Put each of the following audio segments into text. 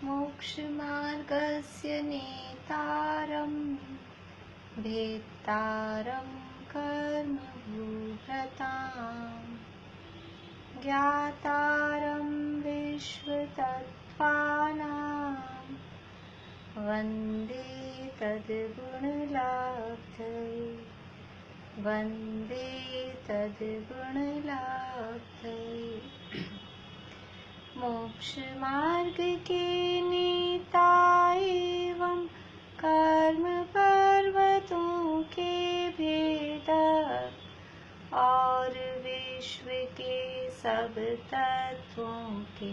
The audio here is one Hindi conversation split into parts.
मोक्षमार्गस्य नेतारं भेत्तारं कर्मभूभृताम् ज्ञातारं विश्वतत्त्वानां वन्दे तद्गुणलाब्धये वन्दे तद्गुणलाब्धये। मोक्षमार्ग के नेता एवं कर्म पर्वतों के भेदक और विश्व के सब तत्वों के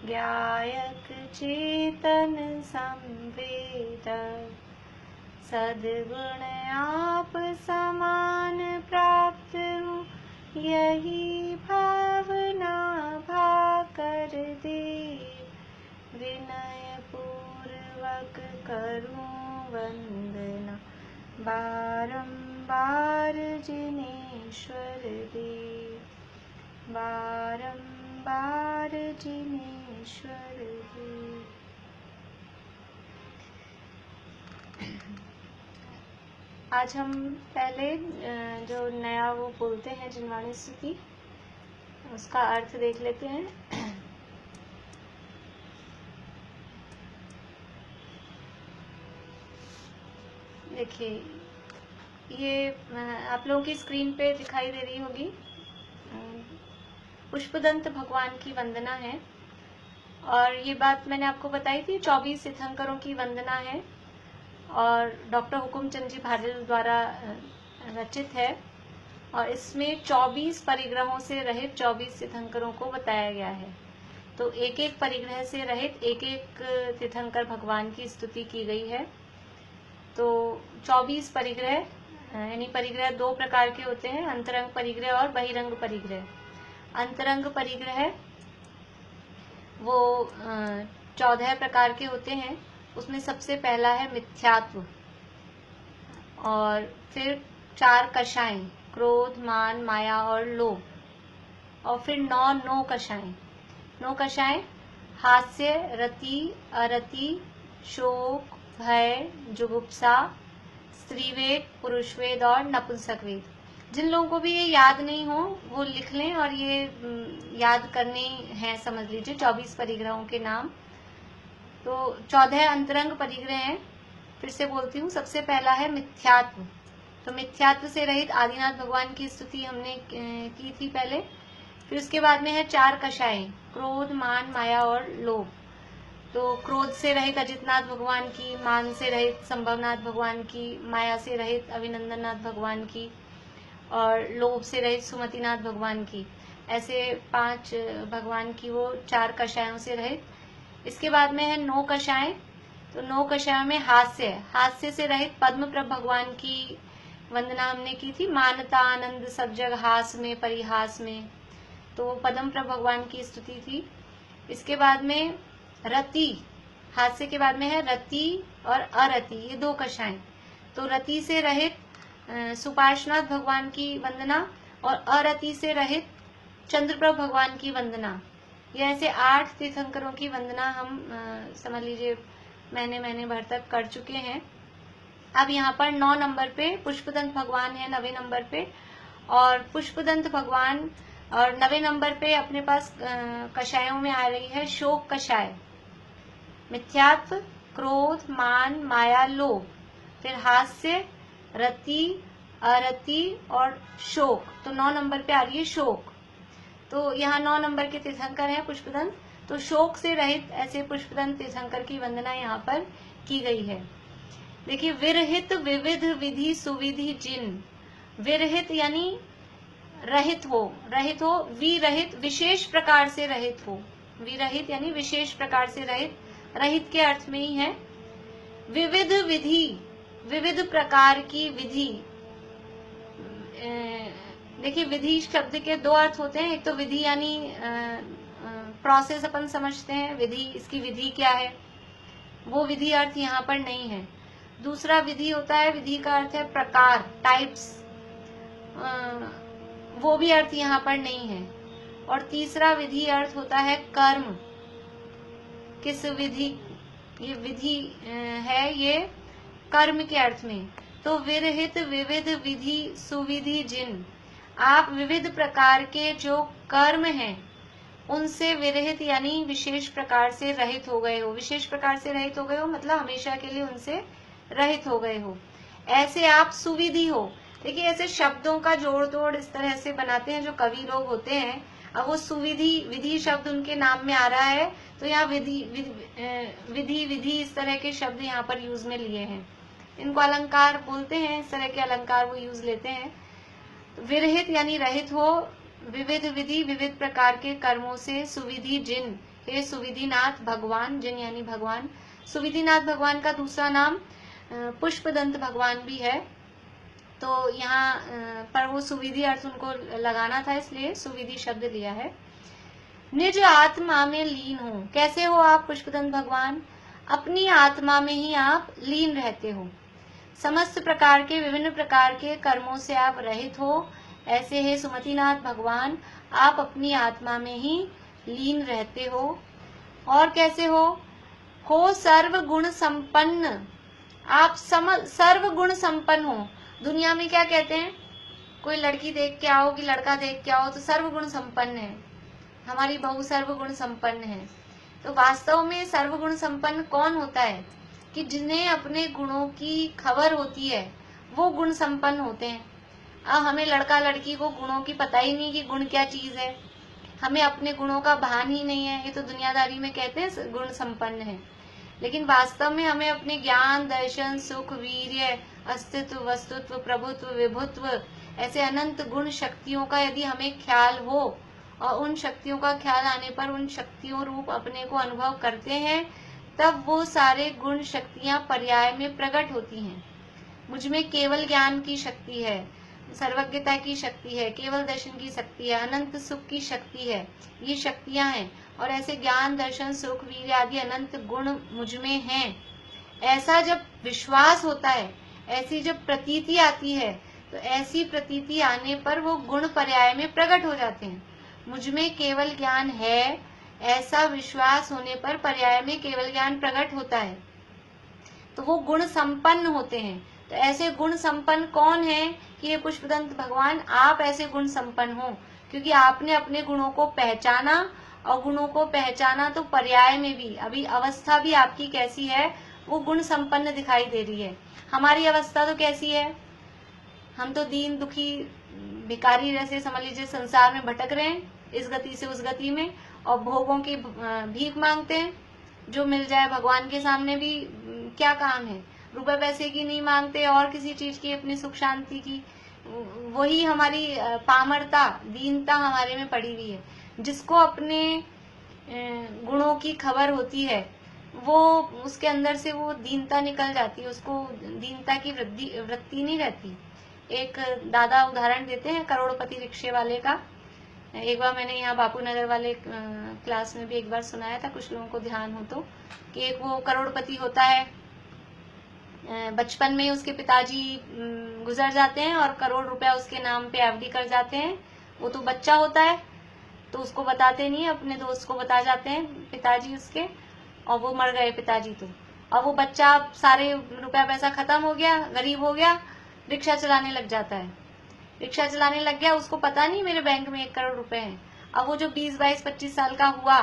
ज्ञायक चेतन संवेदक सद्गुण आप समान प्राप्त हो यही भावना भाकर दे विनय पूर्वक करूं वंदना बारंबार जिनेश्वर देव बारंबार जिनेश्वर देव। आज हम पहले जो नया वो बोलते हैं जिनवाणी स्तुति उसका अर्थ देख लेते हैं। देखिए ये आप लोगों की स्क्रीन पे दिखाई दे रही होगी, पुष्पदंत भगवान की वंदना है। और ये बात मैंने आपको बताई थी, 24 तीर्थंकरों की वंदना है और डॉक्टर हुकुमचंद जी भाटिल द्वारा रचित है। और इसमें 24 परिग्रहों से रहित 24 तीर्थंकरों को बताया गया है। तो एक एक परिग्रह से रहित एक एक तीर्थंकर भगवान की स्तुति की गई है। तो 24 परिग्रह यानी परिग्रह दो प्रकार के होते हैं, अंतरंग परिग्रह और बहिरंग परिग्रह। अंतरंग परिग्रह वो 14 प्रकार के होते हैं। उसमें सबसे पहला है मिथ्यात्व, और फिर 4 कषाएं, क्रोध, मान, माया और लोभ, और फिर 9 नो कषाएं। 9 कषाएं हास्य, रति, अरति, शोक, भय, जुगुप्सा, स्त्रीवेद, पुरुषवेद और नपुंसकवेद। जिन लोगों को भी ये याद नहीं हो वो लिख लें, और ये याद करने हैं, समझ लीजिए 24 परिग्रहों के नाम। तो 14 अंतरंग परिग्रह हैं। फिर से बोलती हूँ, सबसे पहला है मिथ्यात्व। तो मिथ्यात्व से रहित आदिनाथ भगवान की स्तुति हमने की थी पहले। फिर उसके बाद में है 4 कषाएं, क्रोध, मान, माया और लोभ। तो क्रोध से रहित अजितनाथ भगवान की, मान से रहित संभवनाथ भगवान की, माया से रहित अभिनंदननाथ भगवान की, और लोभ से रहित सुमतिनाथ भगवान की। ऐसे 5 भगवान की वो 4 कषायों से रहित। इसके बाद में है 9 कषाएं। तो 9 कषायों में हास्य से रहित पद्मप्रभ भगवान की वंदना हमने की थी। मानता आनंद सब जग हास में परिहास में, तो पद्मप्रभ भगवान की स्तुति थी। इसके बाद में रति, हास्य के बाद में है रति और अरति, ये 2 कषाएं। तो रति से रहित सुपार्श्वनाथ भगवान की वंदना, और अरति से रहित चंद्रप्रभ भगवान की वंदना। ये ऐसे 8 तीर्थंकरों की वंदना हम समझ लीजिए महीने भर तक कर चुके हैं। अब यहाँ पर 9 नंबर पे पुष्पदंत भगवान है, 9वें नंबर पे। और पुष्पदंत भगवान और 9वें नंबर पे अपने पास कषायों में आ रही है शोक कषाय, मिथ्यात्व, क्रोध, मान, माया, लोभ, फिर हास्य, रति, अरति और शोक। तो 9 नंबर पे आ रही है शोक। तो यहाँ 9 नंबर के तीर्थंकर हैं पुष्पदंत। तो शोक से रहित ऐसे पुष्पदंत तीर्थंकर की वंदना यहाँ पर की गई है। देखिए, विरहित विविध विधि सुविधि जिन। विरहित यानी रहित हो, विरहित विशेष प्रकार से रहित हो। विरहित यानी विशेष प्रकार से रहित, रहित के अर्थ में ही है। विविध विधि, विविध प्रकार की विधि। देखिए, विधि शब्द के 2 अर्थ होते हैं। एक तो विधि यानी प्रोसेस अपन समझते हैं, विधि, इसकी विधि क्या है, वो विधि अर्थ यहाँ पर नहीं है। दूसरा विधि होता है, विधि का अर्थ है प्रकार, टाइप्स, वो भी अर्थ यहाँ पर नहीं है। और तीसरा विधि अर्थ होता है कर्म, किस विधि ये विधि है, ये कर्म के अर्थ में। तो विरहित विविध विधि सुविधि जिन, आप विविध प्रकार के जो कर्म हैं उनसे विरहित यानी विशेष प्रकार से रहित हो गए हो। विशेष प्रकार से रहित हो गए हो मतलब हमेशा के लिए उनसे रहित हो गए हो। ऐसे आप सुविधि हो। देखिए ऐसे शब्दों का जोड़ तोड़ इस तरह से बनाते हैं जो कवि लोग होते हैं। अब वो सुविधि विधि शब्द उनके नाम में आ रहा है तो यहाँ विधि विधि इस तरह के शब्द यहाँ पर यूज में लिए हैं। इनको अलंकार बोलते हैं, इस तरह के अलंकार वो यूज लेते हैं। विरहित यानी रहित हो, विविध विधि विविध प्रकार के कर्मों से, सुविधि जिन, हे सुविधिनाथ भगवान, जिन यानी भगवान। सुविधिनाथ भगवान का दूसरा नाम पुष्पदंत भगवान भी है। तो यहाँ पर वो सुविधि अर्थ उनको लगाना था इसलिए सुविधि शब्द लिया है। निज आत्मा में लीन हो, कैसे हो आप पुष्पदंत भगवान? अपनी आत्मा में ही आप लीन रहते हो। समस्त प्रकार के विभिन्न प्रकार के कर्मों से आप रहित हो। ऐसे है सुमतिनाथ भगवान, आप अपनी आत्मा में ही लीन रहते हो। और कैसे हो सर्व गुण संपन्न, आप सर्व गुण संपन्न हो। दुनिया में क्या कहते हैं, कोई लड़की देख के आओ कि लड़का देख के आओ तो सर्व गुण संपन्न है, हमारी बहू सर्व गुण संपन्न है। तो वास्तव में सर्व गुण संपन्न कौन होता है? कि जिन्हें अपने गुणों की खबर होती है वो गुण संपन्न होते हैं। अब हमें लड़का लड़की को गुणों की पता ही नहीं कि गुण क्या चीज है, हमें अपने गुणों का भान ही नहीं है, ये तो दुनियादारी में कहते हैं गुण संपन्न है। लेकिन वास्तव में हमें अपने ज्ञान, दर्शन, सुख, वीर्य, अस्तित्व, वस्तुत्व, प्रभुत्व, विभुत्व ऐसे अनंत गुण शक्तियों का यदि हमें ख्याल हो और उन शक्तियों का ख्याल आने पर उन शक्तियों रूप अपने को अनुभव करते हैं, तब वो सारे गुण शक्तियां पर्याय में प्रकट होती हैं। मुझ में केवल ज्ञान की शक्ति है, सर्वज्ञता की शक्ति है, केवल दर्शन की शक्ति है, अनंत सुख की शक्ति है, ये शक्तियां हैं। और ऐसे ज्ञान, दर्शन, सुख, वीर्य आदि अनंत गुण मुझ में हैं। ऐसा जब विश्वास होता है, ऐसी जब प्रतीति आती है, तो ऐसी प्रतीति आने पर वो गुण पर्याय में प्रकट हो जाते हैं। मुझ में केवल ज्ञान है, ऐसा विश्वास होने पर पर्याय में केवल ज्ञान प्रकट होता है, तो वो गुण संपन्न होते हैं। तो ऐसे गुण संपन्न कौन है? कि ये पुष्पदंत भगवान, आप ऐसे गुण संपन्न हो, क्योंकि आपने अपने गुणों को पहचाना, और गुणों को पहचाना तो पर्याय में भी अभी अवस्था भी आपकी कैसी है, वो गुण संपन्न दिखाई दे रही है। हमारी अवस्था तो कैसी है, हम तो दीन दुखी भिखारी जैसे समझ लीजिए संसार में भटक रहे हैं, इस गति से उस गति में, और भोगों की भीख मांगते हैं। जो मिल जाए भगवान के सामने भी क्या काम है, रुपए पैसे की नहीं मांगते और किसी चीज की, अपनी सुख शांति की। वही हमारी पामरता, दीनता हमारे में पड़ी हुई है। जिसको अपने गुणों की खबर होती है, वो उसके अंदर से वो दीनता निकल जाती है, उसको दीनता की वृत्ति नहीं रहती। एक दादा उदाहरण देते हैं करोड़पति रिक्शे वाले का। एक बार मैंने यहाँ बापू नगर वाले क्लास में भी एक बार सुनाया था, कुछ लोगों को ध्यान हो तो, कि एक वो करोड़पति होता है, बचपन में उसके पिताजी गुजर जाते हैं और करोड़ रुपया उसके नाम पे एफडी कर जाते हैं। वो तो बच्चा होता है तो उसको बताते नहीं, अपने दोस्त को बता जाते हैं पिताजी उसके, और वो मर गए पिताजी तो। और वो बच्चा सारे रुपया पैसा खत्म हो गया, गरीब हो गया, रिक्शा चलाने लग जाता है। रिक्शा चलाने लग गया, उसको पता नहीं मेरे बैंक में 1 करोड़ रुपए हैं। अब वो जो 20, 22, 25 साल का हुआ,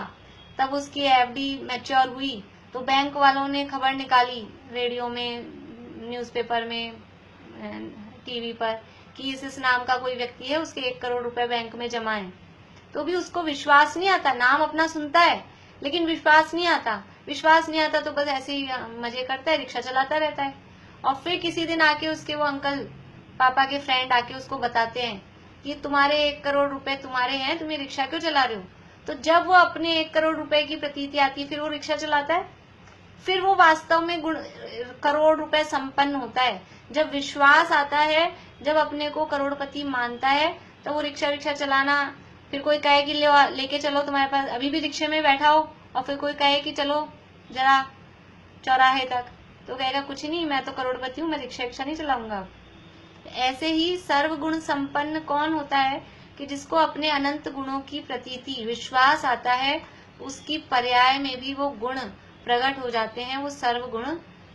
तब उसकी एफडी मैच्योर हुई, तो बैंक वालों ने खबर निकाली रेडियो में, न्यूज़पेपर में, टीवी पर, कि इस नाम का कोई व्यक्ति है, उसके 1 करोड़ रुपए बैंक में जमा है। तो भी उसको विश्वास नहीं आता, नाम अपना सुनता है लेकिन विश्वास नहीं आता। विश्वास नहीं आता तो बस ऐसे ही मजे करता है, रिक्शा चलाता रहता है। और फिर किसी दिन आके उसके वो अंकल, पापा के फ्रेंड आके उसको बताते हैं कि तुम्हारे 1 करोड़ रुपए तुम्हारे हैं, तुम्हें रिक्शा क्यों चला रहे हो? तो जब वो अपने 1 करोड़ रुपए की प्रतीति आती है, फिर वो रिक्शा चलाता है, फिर वो वास्तव में करोड़ रुपए संपन्न होता है। जब विश्वास आता है, जब अपने को करोड़पति मानता है, तो वो रिक्शा चलाना, फिर कोई कहे कि लेके चलो तुम्हारे पास, अभी भी रिक्शे में बैठा हो, और फिर कोई कहे कि चलो जरा चौराहे तक, तो कहेगा कुछ नहीं, मैं तो करोड़पति हूँ, मैं रिक्शा नहीं चलाऊंगा। ऐसे ही सर्वगुण संपन्न कौन होता है? कि जिसको अपने अनंत गुणों की प्रतीति, विश्वास आता है, उसकी पर्याय में भी वो गुण प्रकट हो जाते हैं वो सर्वगुण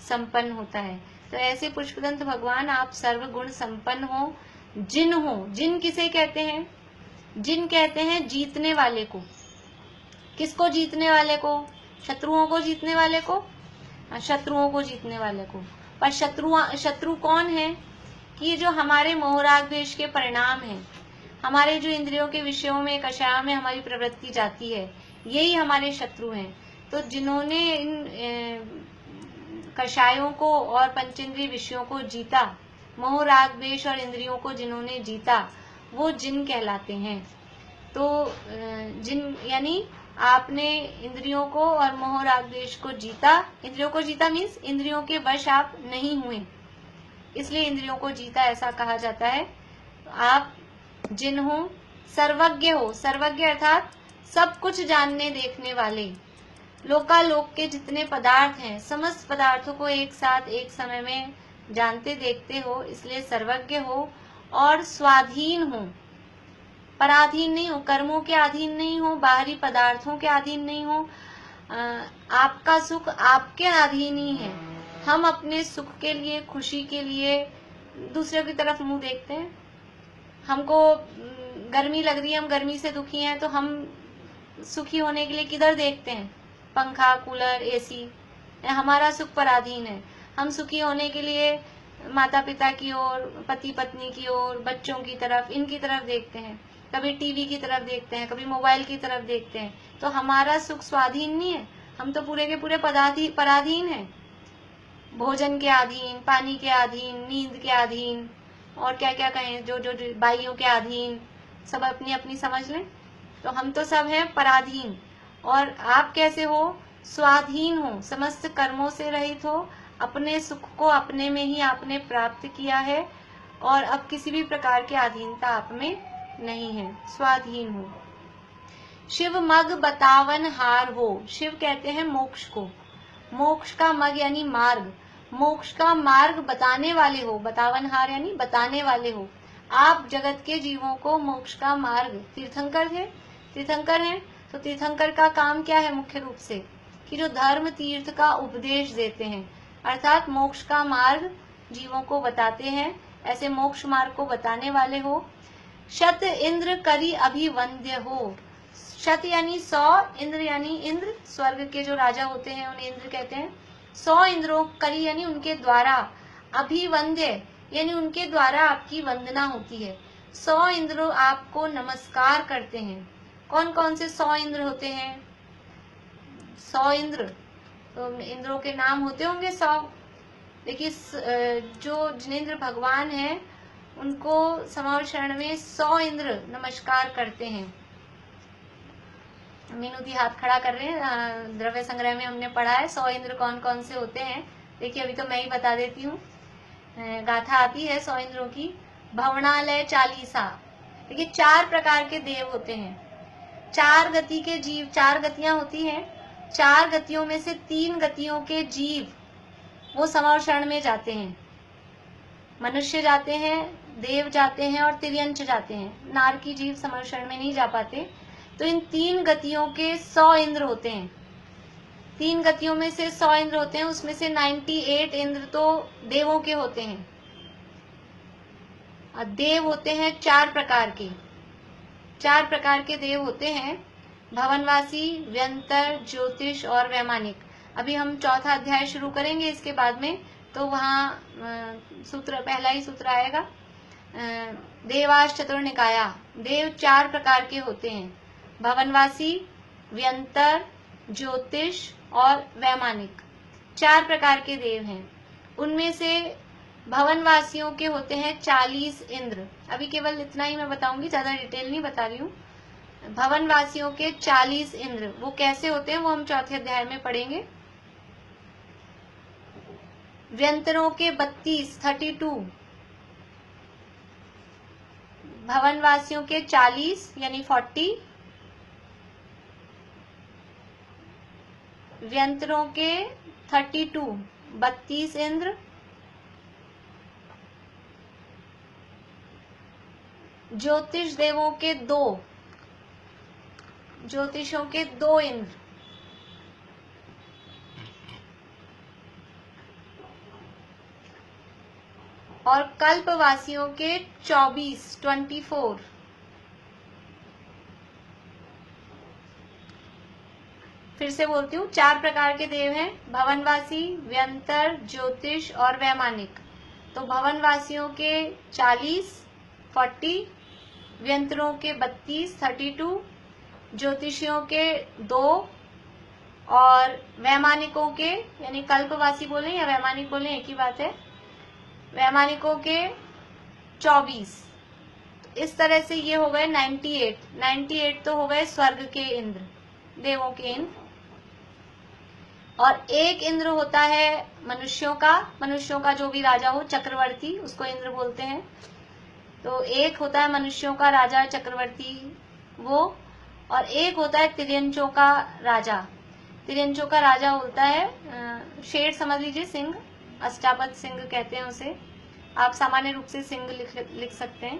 संपन्न होता है। तो ऐसे पुष्पदंत भगवान आप सर्वगुण संपन्न हो। जिन किसे कहते हैं? जिन कहते हैं जीतने वाले को। किसको जीतने वाले को? शत्रुओं को जीतने वाले को, शत्रुओं को जीतने वाले को। पर शत्रु कौन है? कि ये जो हमारे मोहराग द्वेष के परिणाम है, हमारे जो इंद्रियों के विषयों में, कषायों में हमारी प्रवृत्ति जाती है, यही हमारे शत्रु हैं। तो जिन्होंने इन कषायों को और पंचेंद्रिय विषयों को जीता, मोह राग द्वेष और इंद्रियों को जिन्होंने जीता, वो जिन कहलाते हैं। तो जिन यानी आपने इंद्रियों को और मोह राग द्वेष को जीता। इंद्रियों को जीता मीन्स इंद्रियों के वश आप नहीं हुए, इसलिए इंद्रियों को जीता ऐसा कहा जाता है। आप जिन हो, सर्वज्ञ हो। सर्वज्ञ अर्थात सब कुछ जानने देखने वाले। लोकालोक के जितने पदार्थ हैं, समस्त पदार्थों को एक साथ एक समय में जानते देखते हो, इसलिए सर्वज्ञ हो। और स्वाधीन हो, पराधीन नहीं हो, कर्मों के अधीन नहीं हो, बाहरी पदार्थों के अधीन नहीं हो। आपका सुख आपके अधीन ही है। हम अपने सुख के लिए, खुशी के लिए दूसरों की तरफ मुंह देखते हैं। हमको गर्मी लग रही है, हम गर्मी से दुखी हैं, तो हम सुखी होने के लिए किधर देखते हैं? पंखा, कूलर, एसी। हमारा सुख पराधीन है। हम सुखी होने के लिए माता पिता की ओर, पति पत्नी की ओर, बच्चों की तरफ, इनकी तरफ देखते हैं। कभी टीवी की तरफ देखते हैं, कभी मोबाइल की तरफ देखते हैं। तो हमारा सुख स्वाधीन नहीं है, हम तो पूरे के पूरे पराधीन हैं। भोजन के अधीन, पानी के अधीन, नींद के अधीन, और क्या क्या कहें, जो जो बाइयों के अधीन, सब अपनी अपनी समझ लें। तो हम तो सब हैं पराधीन। और आप कैसे हो? स्वाधीन हो, समस्त कर्मों से रहित हो। अपने सुख को अपने में ही आपने प्राप्त किया है और अब किसी भी प्रकार की अधीनता आप में नहीं है, स्वाधीन हो। शिव मग बतावन हार हो। शिव कहते हैं मोक्ष को। मोक्ष का मग यानी मार्ग, मोक्ष का मार्ग बताने वाले हो। बतावन हार यानी बताने वाले हो। आप जगत के जीवों को मोक्ष का मार्ग, तीर्थंकर हैं। तो तीर्थंकर का काम क्या है? मुख्य रूप से कि जो धर्म तीर्थ का उपदेश देते हैं, अर्थात मोक्ष का मार्ग जीवों को बताते हैं। ऐसे मोक्ष मार्ग को बताने वाले हो। शत इंद्र करी अभिवंद्य हो। शत यानी 100, इंद्र यानी इंद्र, स्वर्ग के जो राजा होते हैं उन्हें इंद्र कहते हैं। 100 इंद्रों, करी यानी उनके द्वारा, अभिवंद्य यानी उनके द्वारा आपकी वंदना होती है। 100 इंद्र आपको नमस्कार करते हैं। कौन कौन से 100 इंद्र होते हैं? 100 इंद्र, तो इंद्रों के नाम होते होंगे 100। देखिए, जो जिनेंद्र भगवान हैं उनको समावर शरण में 100 इंद्र नमस्कार करते हैं। मीनू दी हाथ खड़ा कर रहे हैं। द्रव्य संग्रह में हमने पढ़ा है 100 इंद्र कौन कौन से होते हैं। देखिए, अभी तो मैं ही बता देती हूँ। गाथा आती है 100 इंद्रों की। भवनालय चालीसा। देखिए, 4 प्रकार के देव होते हैं। 4 गति के जीव, 4 गतियां होती हैं। 4 गतियों में से 3 गतियों के जीव वो समावर शरण में जाते हैं। मनुष्य जाते हैं, देव जाते हैं और तिर्यंच जाते हैं। नार की जीव समावर शरण में नहीं जा पाते। तो इन 3 गतियों के 100 इंद्र होते हैं। 3 गतियों में से 100 इंद्र होते हैं, उसमें से 98 इंद्र तो देवों के होते हैं। देव होते हैं 4 प्रकार के। 4 प्रकार के देव होते हैं, भवनवासी, व्यंतर, ज्योतिष और वैमानिक। अभी हम 4था अध्याय शुरू करेंगे इसके बाद में, तो वहाँ सूत्र, पहला ही सूत्र आएगा। देवाश चतुर्निकाया। देव 4 प्रकार के होते हैं, भवनवासी, व्यंतर, ज्योतिष और वैमानिक। 4 प्रकार के देव हैं। उनमें से भवनवासियों के होते हैं 40 इंद्र। अभी केवल इतना ही मैं बताऊंगी, ज्यादा डिटेल नहीं बता रही हूँ। भवनवासियों के 40 इंद्र वो कैसे होते हैं वो हम 4थे अध्याय में पढ़ेंगे। व्यंतरों के 32 भवनवासियों के 40 यानी 40, व्यंतरों के 32 इंद्र, ज्योतिष देवों के 2, ज्योतिषों के 2 इंद्र, और कल्पवासियों के 24। फिर से बोलती हूँ, 4 प्रकार के देव हैं, भवनवासी, व्यंतर, ज्योतिष और वैमानिक। तो भवनवासियों के 40, व्यंतरों के 32, ज्योतिषियों के 2 और वैमानिकों के, यानी कल्पवासी बोले या वैमानिक बोले एक ही बात है, वैमानिकों के 24। तो इस तरह से ये हो गए 98 तो हो गए स्वर्ग के इंद्र, देवों के इंद्र। और एक इंद्र होता है मनुष्यों का जो भी राजा हो, चक्रवर्ती, उसको इंद्र बोलते हैं। तो एक होता है मनुष्यों का राजा चक्रवर्ती वो, और एक होता है तिर्यंचों का राजा। तिर्यंचों का राजा होता है शेर समझ लीजिए, सिंह, अष्टापद सिंह कहते हैं उसे, आप सामान्य रूप से सिंह लिख सकते हैं।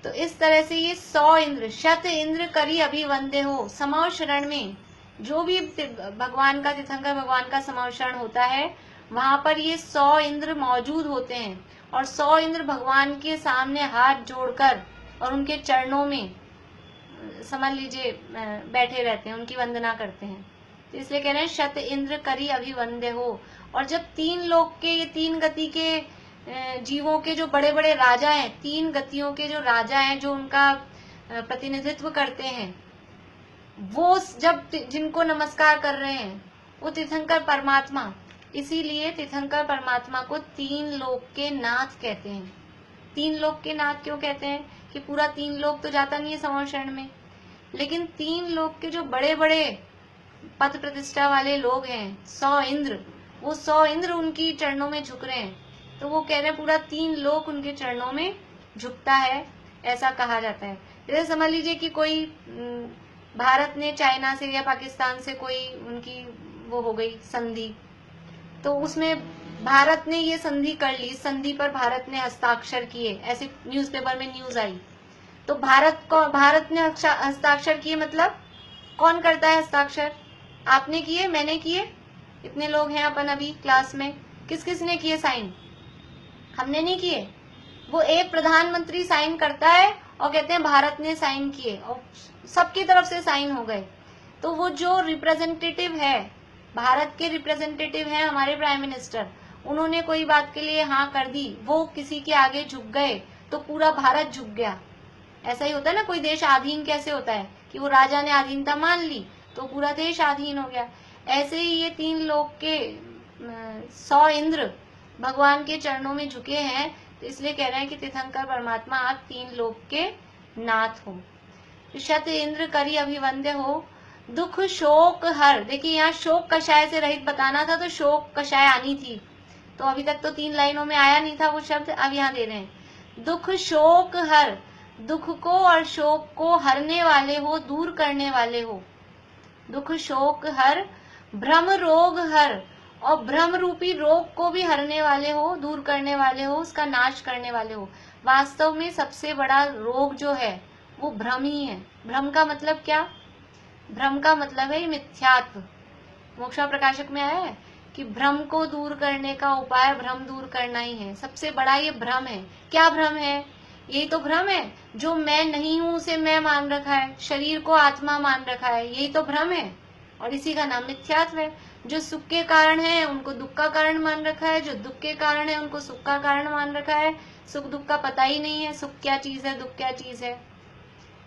तो इस तरह से ये 100 इंद्र, शत इंद्र करी अभिवंदे हो। समाव शरण में जो भी भगवान का, तीर्थंकर भगवान का समाव शरण होता है, वहां पर ये 100 इंद्र मौजूद होते हैं और 100 इंद्र भगवान के सामने हाथ जोड़कर और उनके चरणों में समझ लीजिए बैठे रहते हैं, उनकी वंदना करते हैं। तो इसलिए कह रहे हैं शत इंद्र करी अभिवंदे हो। और जब 3 लोक के, ये 3 गति के जीवों के जो बड़े बड़े राजा हैं, 3 गतियों के जो राजा हैं, जो उनका प्रतिनिधित्व करते हैं, वो जब जिनको नमस्कार कर रहे हैं, वो तीर्थंकर परमात्मा, इसीलिए तीर्थंकर परमात्मा को 3 लोक के नाथ कहते हैं। 3 लोक के नाथ क्यों कहते हैं? कि पूरा 3 लोक तो जाता नहीं है समाव शरण में, लेकिन 3 लोक के जो बड़े बड़े पद प्रतिष्ठा वाले लोग हैं, 100 इंद्र, वो 100 इंद्र उनकी चरणों में झुक रहे हैं। तो वो कह रहे हैं पूरा 3 लोक उनके चरणों में झुकता है, ऐसा कहा जाता है। जैसे समझ लीजिए कि कोई भारत ने चाइना से या पाकिस्तान से कोई उनकी वो हो गई संधि, तो उसमें भारत ने ये संधि कर ली, इस संधि पर भारत ने हस्ताक्षर किए, ऐसे न्यूज़पेपर में न्यूज आई। तो भारत ने हस्ताक्षर किए, मतलब कौन करता है हस्ताक्षर? आपने किए, मैंने किए, इतने लोग हैं अपन अभी क्लास में, किस किस ने किए साइन? हमने नहीं किए। वो एक प्रधानमंत्री साइन करता है और कहते हैं भारत ने साइन किए, और सबकी तरफ से साइन हो गए। तो वो जो रिप्रेजेंटेटिव है, भारत के रिप्रेजेंटेटिव हैं हमारे प्राइम मिनिस्टर, उन्होंने कोई बात के लिए हाँ कर दी, वो किसी के आगे झुक गए तो पूरा भारत झुक गया। ऐसा ही होता है ना, कोई देश आधीन कैसे होता है कि वो राजा ने आधीनता मान ली तो पूरा देश आधीन हो गया। ऐसे ही ये 3 लोक के 100 इंद्र भगवान के चरणों में झुके हैं। तो इसलिए कह रहे हैं कि तीर्थंकर परमात्मा आप 3 लोक के नाथ हो। शत इंद्र करी अभिवंद्य हो, दुख शोक हर। देखिए यहाँ शोक कषाय से रहित बताना था, तो शोक कषाय आनी थी, तो अभी तक तो 3 लाइनों में आया नहीं था वो शब्द, अब यहाँ दे रहे हैं। दुख शोक हर, दुख को और शोक को हरने वाले हो, दूर करने वाले हो। दुख शोक हर, भ्रम रोग हर, और भ्रम रूपी रोग को भी हरने वाले हो, दूर करने वाले हो, उसका नाश करने वाले हो। वास्तव में सबसे बड़ा रोग जो है वो भ्रम ही है। भ्रम का मतलब क्या? भ्रम का मतलब है मिथ्यात्व। मोक्षा प्रकाशक में आया है कि भ्रम को दूर करने का उपाय भ्रम दूर करना ही है। सबसे बड़ा ये भ्रम है। क्या भ्रम है? यही तो भ्रम है, जो मैं नहीं हूं उसे मैं मान रखा है, शरीर को आत्मा मान रखा है, यही तो भ्रम है, और इसी का नाम मिथ्यात्व है। जो सुख के कारण है उनको दुख का कारण मान रखा है, जो दुख के कारण है उनको सुख का कारण मान रखा है। सुख दुख का पता ही नहीं है, सुख क्या चीज है, दुख क्या चीज है।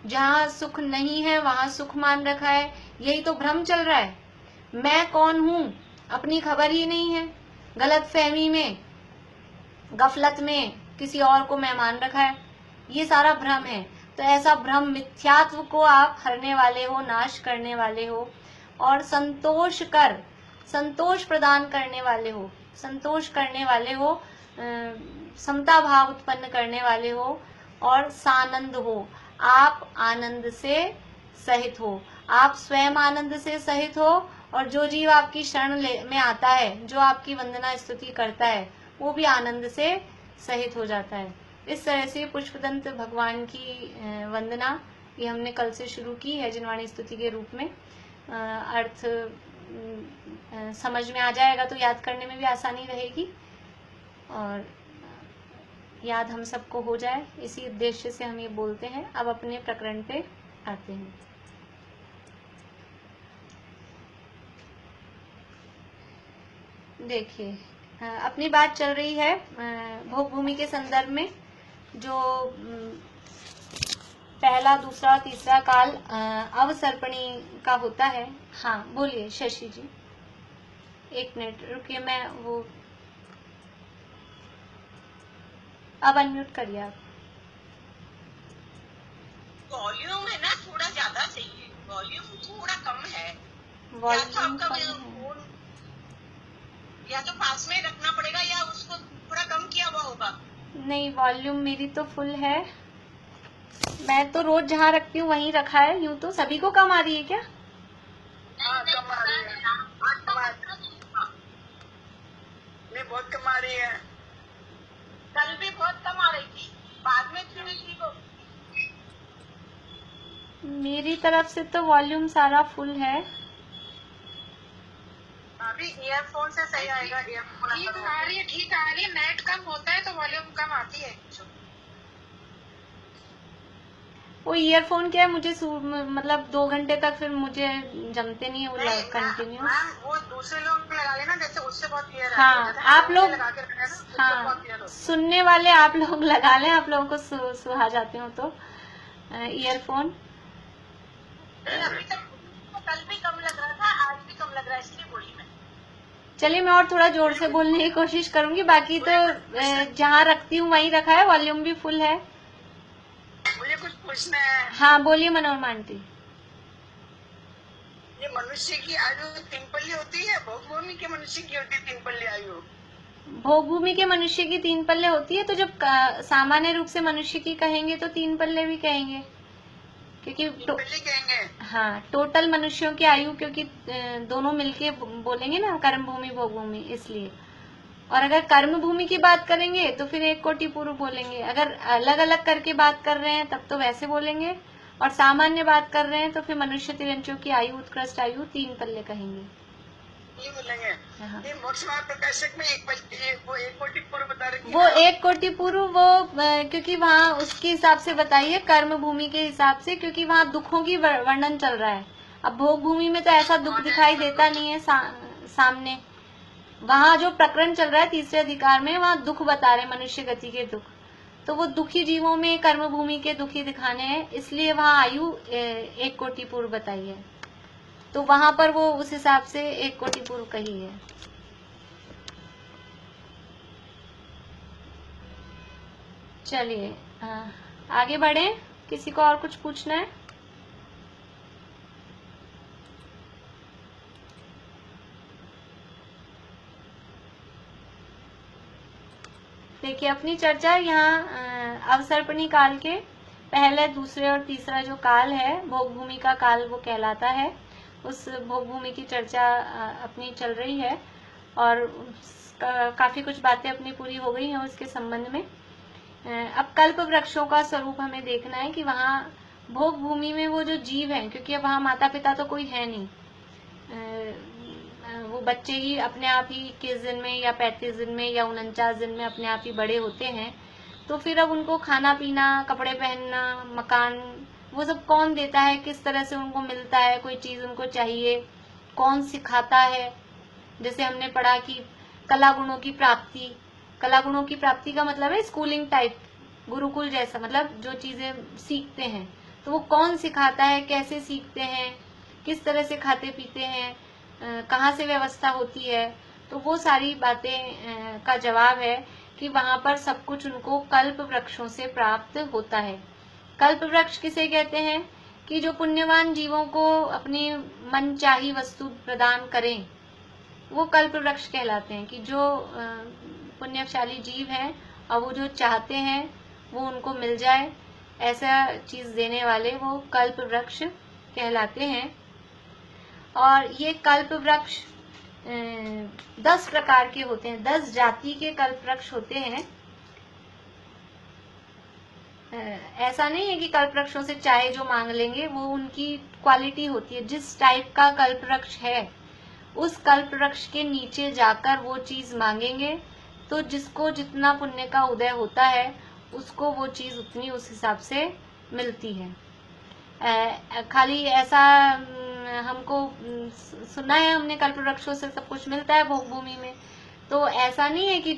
जहाँ सुख नहीं है वहां सुख मान रखा है, यही तो भ्रम चल रहा है। मैं कौन हूं अपनी खबर ही नहीं है, गलत फहमी में, गफलत में किसी और को मैं मान रखा है, ये सारा भ्रम है। तो ऐसा भ्रम मिथ्यात्व को आप हरने वाले हो, नाश करने वाले हो, और संतोष कर, संतोष प्रदान करने वाले हो, संतोष करने वाले हो, समता भाव उत्पन्न करने वाले हो, और सानंद हो, आप आनंद से सहित हो। आप स्वयं आनंद से सहित हो, और जो जीव आपकी शरण में आता है, जो आपकी वंदना स्तुति करता है, वो भी आनंद से सहित हो जाता है। इस तरह से पुष्पदंत भगवान की वंदना ये हमने कल से शुरू की है जिनवाणी स्तुति के रूप में। अर्थ समझ में आ जाएगा तो याद करने में भी आसानी रहेगी। और याद हम सबको हो जाए, इसी उद्देश्य से हम ये बोलते हैं। अब अपने प्रकरण पे आते हैं। देखिए, अपनी बात चल रही है भोग भूमि के संदर्भ में, जो पहला, दूसरा और तीसरा काल अवसर्पणी का होता है। हाँ बोलिए शशि जी, एक मिनट रुकिए, मैं वो अब अनम्यूट करिए आप। वॉल्यूम है ना थोड़ा ज्यादा चाहिए, वॉल्यूम थोड़ा कम है। वॉल्यूम या तो कम आपका है, फोन या तो पास में रखना पड़ेगा या उसको थोड़ा कम किया हुआ होगा। नहीं वॉल्यूम मेरी तो फुल है, मैं तो रोज जहाँ रखती हूँ वहीं रखा है। यूं तो सभी को कम आ रही है क्या? हाँ कम आ रही है, नहीं बहुत कम आ रही है। कल भी बहुत कम आ रही थी, बाद में थोड़ी ठीक हो। मेरी तरफ से तो वॉल्यूम सारा फुल है। अभी ईयरफोन से सही आएगा। ईयरफोन ठीक आ रही है, ठीक आ रही है। नेट कम होता है तो वॉल्यूम कम आती है। वो ईयरफोन क्या है, मुझे मतलब 2 घंटे तक फिर मुझे जमते नहीं है वो कंटिन्यूस। मैम वो दूसरे लोग लगा लेना, जैसे उससे बहुत क्लियर है। हाँ आप लोग, लगा के रखना ना, हाँ सुनने वाले आप लोग लगा लें, आप लोगों को सुहा जाते हो तो ईयरफोन। अभी तक कल भी कम लग रहा था, आज भी कम लग रहा है, इसलिए बोली मैं। चलिए मैं और थोड़ा जोर से बोलने की कोशिश करूंगी, बाकी तो जहाँ रखती हूँ वहीं रखा है, वॉल्यूम भी फुल है। मुझे कुछ पूछना है। हाँ बोलिए मनोरमा आंटी। ये मनुष्य की आयु 3 पल्ले होती है, भोग भूमि के मनुष्य की होती है 3 पल्ले आयु। भोग भूमि के मनुष्य की 3 पल्ले होती है, तो जब सामान्य रूप से मनुष्य की कहेंगे तो 3 पल्ले भी कहेंगे, क्योंकि कहेंगे। हाँ टोटल मनुष्यों की आयु, क्योंकि दोनों मिलके बोलेंगे ना, कर्म भूमि भोग भूमि, इसलिए। और अगर कर्म भूमि की बात करेंगे तो फिर 1 कोटि पूर्व बोलेंगे। अगर अलग अलग करके बात कर रहे हैं तब तो वैसे बोलेंगे, और सामान्य बात कर रहे हैं तो फिर मनुष्य तिरंचों की आयु, उत्कृष्ट आयु 3 पल्ले कहेंगे। ये बोलेंगे। हाँ। ये मोक्ष मार्ग प्रकाशक में वो 1 कोटि पूर्व बता रही है। वो 1 कोटि पूर्व, वो क्योंकि वहाँ उसके हिसाब से बताइए, कर्म भूमि के हिसाब से, क्योंकि वहाँ दुखों की वर्णन चल रहा है। अब भोग भूमि में तो ऐसा दुख दिखाई देता नहीं है सामने। वहाँ जो प्रकरण चल रहा है तीसरे अधिकार में, वहाँ दुख बता रहे, मनुष्य गति के दुख, तो वो दुखी जीवों में कर्म भूमि के दुखी दिखाने हैं, इसलिए वहाँ आयु 1 कोटि पूर्व बताई है। तो वहां पर वो उस हिसाब से 1 कोटि पूर्व कही है। चलिए आगे बढ़े, किसी को और कुछ पूछना है? देखिए अपनी चर्चा यहाँ अवसर्पणी काल के पहले, दूसरे और तीसरा जो काल है, भोग भूमि का काल वो कहलाता है, उस भोग भूमि की चर्चा अपनी चल रही है, और काफी कुछ बातें अपनी पूरी हो गई हैं उसके संबंध में। अब कल्प वृक्षों का स्वरूप हमें देखना है कि वहाँ भोग भूमि में वो जो जीव हैं, क्योंकि अब वहाँ माता पिता तो कोई है नहीं, वो बच्चे ही अपने आप ही 21 दिन में या 35 दिन में या 49 दिन में अपने आप ही बड़े होते हैं, तो फिर अब उनको खाना पीना, कपड़े पहनना, मकान, वो सब कौन देता है, किस तरह से उनको मिलता है, कोई चीज उनको चाहिए, कौन सिखाता है? जैसे हमने पढ़ा कि कला गुणों की प्राप्ति, कला गुणों की प्राप्ति का मतलब है स्कूलिंग टाइप, गुरुकुल जैसा, मतलब जो चीजें सीखते हैं, तो वो कौन सिखाता है, कैसे सीखते हैं, किस तरह से खाते पीते हैं, कहाँ से व्यवस्था होती है, तो वो सारी बातें का जवाब है कि वहां पर सब कुछ उनको कल्प वृक्षों से प्राप्त होता है। कल्प वृक्ष किसे कहते हैं? कि जो पुण्यवान जीवों को अपनी मनचाही वस्तु प्रदान करें, वो कल्प वृक्ष कहलाते हैं। कि जो पुण्यशाली जीव हैं और वो जो चाहते हैं वो उनको मिल जाए, ऐसा चीज देने वाले वो कल्प वृक्ष कहलाते हैं। और ये कल्प वृक्ष 10 प्रकार के होते हैं, 10 जाति के कल्प वृक्ष होते हैं। ऐसा नहीं है कि कल्प वृक्षों से चाहे जो मांग लेंगे, वो उनकी क्वालिटी होती है। जिस टाइप का कल्प वृक्ष है, उस कल्प वृक्ष के नीचे जाकर वो चीज मांगेंगे, तो जिसको जितना पुण्य का उदय होता है उसको वो चीज उतनी उस हिसाब से मिलती है। खाली ऐसा हमको सुना है हमने कल्प वृक्षों से सब कुछ मिलता है भोग भूमि में, तो ऐसा नहीं है कि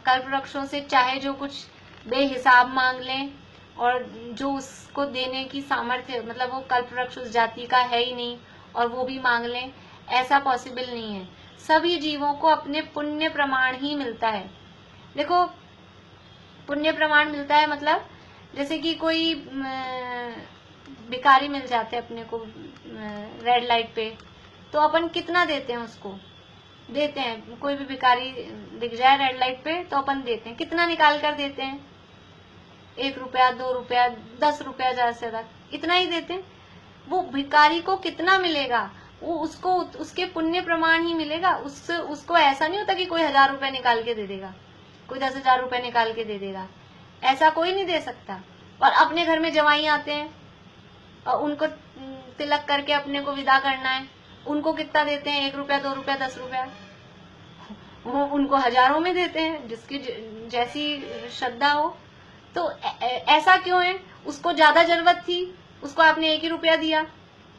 कल्प वृक्षों से चाहे जो कुछ बेहिसाब मांग लें और जो उसको देने की सामर्थ्य, मतलब वो कल्प वृक्ष उस जाति का है ही नहीं और वो भी मांग लें, ऐसा पॉसिबल नहीं है। सभी जीवों को अपने पुण्य प्रमाण ही मिलता है। देखो पुण्य प्रमाण मिलता है मतलब जैसे कि कोई भिखारी मिल जाते हैं अपने को रेड लाइट पे, तो अपन कितना देते हैं उसको, देते हैं। कोई भी भिखारी दिख जाए रेड लाइट पे तो अपन देते हैं, कितना निकाल कर देते हैं, 1 रुपया 2 रुपया 10 रुपया ज्यादा से ज्यादा इतना ही देते हैं। वो भिखारी को कितना मिलेगा, वो उसको उसके पुण्य प्रमाण ही मिलेगा। उसको ऐसा नहीं होता कि कोई 1000 रुपए निकाल के दे देगा, कोई 10,000 रुपए निकाल के दे देगा, ऐसा कोई नहीं दे सकता। और अपने घर में जवाई आते हैं और उनको तिलक करके अपने को विदा करना है, उनको कितना देते हैं, 1 रुपया 2 रुपया 10 रुपया, वो उनको हजारों में देते हैं, जिसकी जैसी श्रद्धा हो। तो ऐसा क्यों है, उसको ज्यादा जरूरत थी, उसको आपने 1 ही रुपया दिया,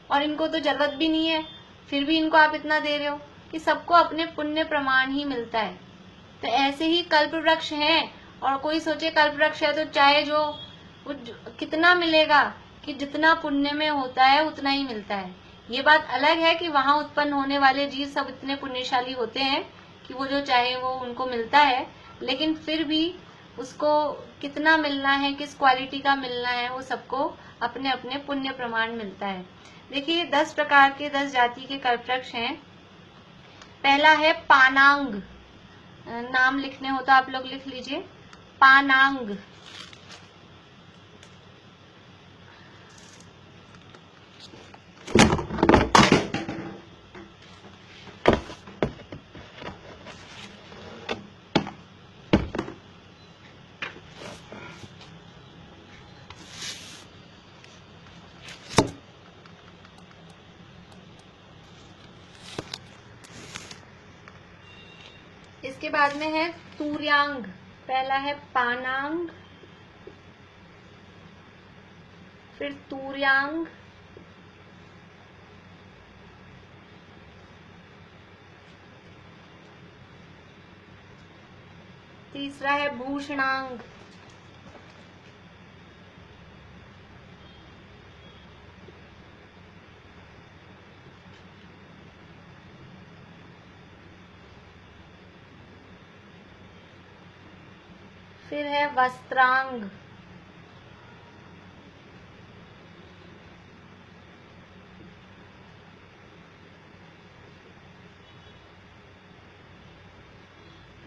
और इनको तो जरूरत भी नहीं है फिर भी इनको आप इतना दे रहे हो, कि सबको अपने पुण्य प्रमाण ही मिलता है। तो ऐसे ही कल्प वृक्ष है, और कोई सोचे कल्प वृक्ष है तो चाहे जो कितना मिलेगा, कि जितना पुण्य में होता है उतना ही मिलता है। ये बात अलग है कि वहां उत्पन्न होने वाले जीव सब इतने पुण्यशाली होते हैं कि वो जो चाहे वो उनको मिलता है, लेकिन फिर भी उसको कितना मिलना है, किस क्वालिटी का मिलना है, वो सबको अपने अपने पुण्य प्रमाण मिलता है। देखिए 10 प्रकार के 10 जाति के कल्पवृक्ष हैं। पहला है पानांग, नाम लिखने हो तो आप लोग लिख लीजिए, पानांग। इसके बाद में है तूर्यांग। पहला है पानांग, फिर तूर्यांग, तीसरा है भूषणांग, फिर है वस्त्रांग,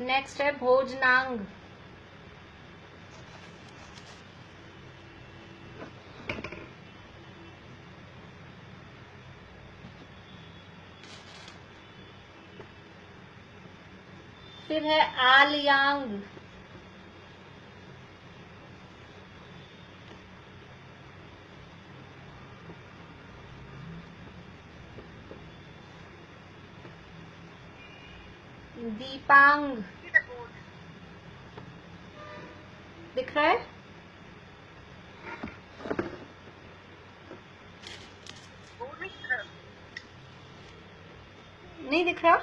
नेक्स्ट है भोजनांग, फिर है आलयांग, दीपांग। दिख रहा है? नहीं दिख रहा?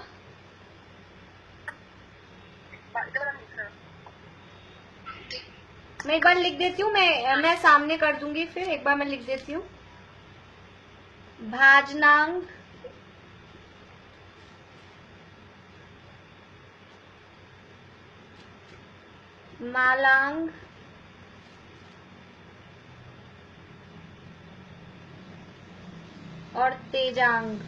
मैं एक बार लिख देती हूँ, मैं सामने कर दूंगी, फिर एक बार मैं लिख देती हूँ। भाजनांग, मालांग, और तेजांग।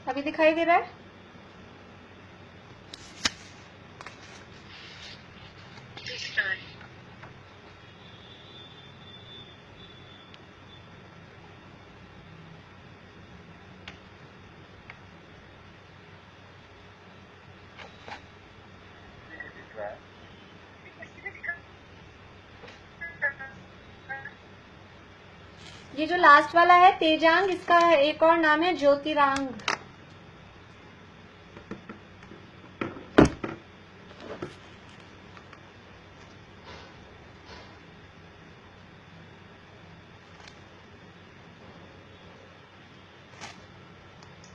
अभी दिखाई दे रहा है? ये जो लास्ट वाला है तेजांग, इसका एक और नाम है ज्योतिरांग।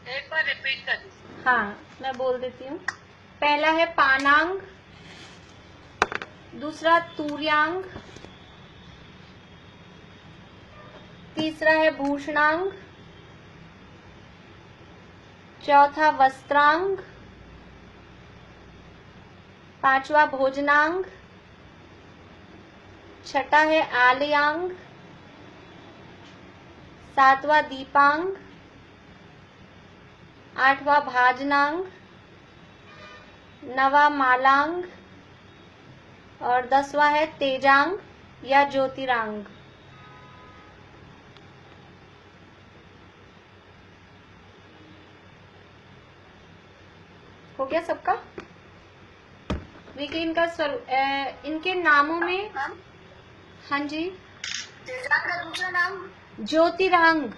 एक बार रिपीट कर दीजिए। हाँ, मैं बोल देती हूँ। पहला है पानांग, दूसरा तूर्यांग, तीसरा है भूषणांग, चौथा वस्त्रांग, पांचवा भोजनांग, छठा है आलयांग, सातवां दीपांग, आठवां भाजनांग, नवा मालांग और 10वां है तेजांग या ज्योतिरांग। हो गया सबका? देखिए इनका इनके नामों में, हाँ जी, तेजांग का दूसरा नाम ज्योतिरांग।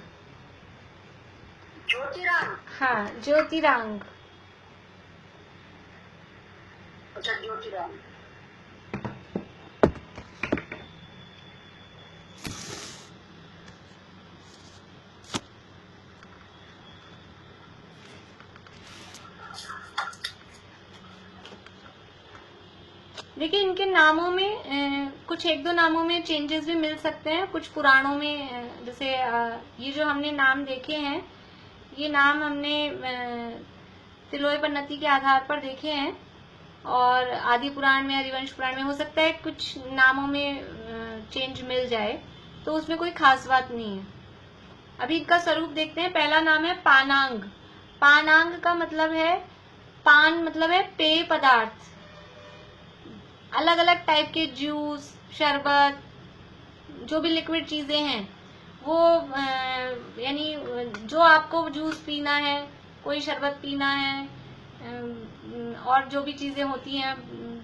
ज्योतिरांग। हाँ, ज्योतिरांग। अच्छा, ज्योतिरांग। देखिए इनके नामों में कुछ एक दो नामों में चेंजेस भी मिल सकते हैं। कुछ पुराणों में जैसे ये जो हमने नाम देखे हैं, ये नाम हमने तिलोय पन्नति के आधार पर देखे हैं और आदि पुराण में, हरिवंश पुराण में हो सकता है कुछ नामों में चेंज मिल जाए, तो उसमें कोई खास बात नहीं है। अभी इनका स्वरूप देखते हैं। पहला नाम है पानांग। पानांग का मतलब है, पान मतलब है पेय पदार्थ। अलग अलग टाइप के जूस, शरबत, जो भी लिक्विड चीजें हैं वो यानी जो आपको जूस पीना है, कोई शरबत पीना है और जो भी चीजें होती हैं,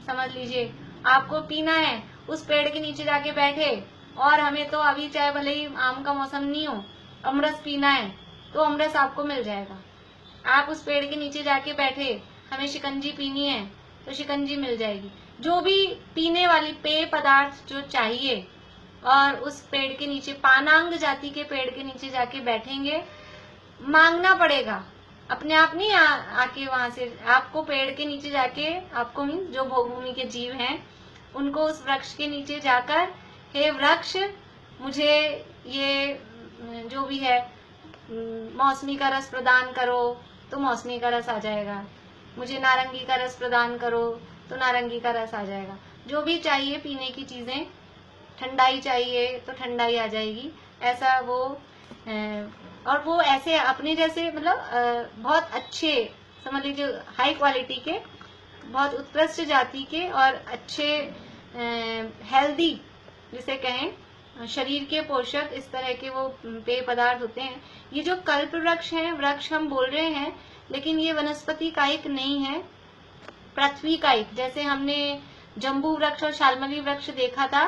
समझ लीजिए आपको पीना है, उस पेड़ के नीचे जाके बैठे और हमें तो अभी चाहे भले ही आम का मौसम नहीं हो, अमरस पीना है तो अमरस आपको मिल जाएगा। आप उस पेड़ के नीचे जाके बैठे, हमें शिकंजी पीनी है तो शिकंजी मिल जाएगी। जो भी पीने वाली पेय पदार्थ जो चाहिए, और उस पेड़ के नीचे, पानांग जाति के पेड़ के नीचे जाके बैठेंगे, मांगना पड़ेगा, अपने आप नहीं आके वहां से आपको पेड़ के नीचे जाके, आपको जो भोगभूमि के जीव हैं उनको उस वृक्ष के नीचे जाकर, हे वृक्ष मुझे ये जो भी है मौसमी का रस प्रदान करो, तो मौसमी का रस आ जाएगा। मुझे नारंगी का रस प्रदान करो तो नारंगी का रस आ जाएगा। जो भी चाहिए पीने की चीजें, ठंडाई चाहिए तो ठंडाई आ जाएगी। ऐसा वो और वो ऐसे अपने जैसे मतलब बहुत अच्छे, समझ लीजिए हाई क्वालिटी के, बहुत उत्कृष्ट जाति के और अच्छे हेल्दी जिसे कहें, शरीर के पोषक, इस तरह के वो पेय पदार्थ होते हैं। ये जो कल्प वृक्ष है, वृक्ष हम बोल रहे हैं, लेकिन ये वनस्पति कायिक नहीं है, पृथ्वी कायिक। जैसे हमने जम्बू वृक्ष और शाल्मली वृक्ष देखा था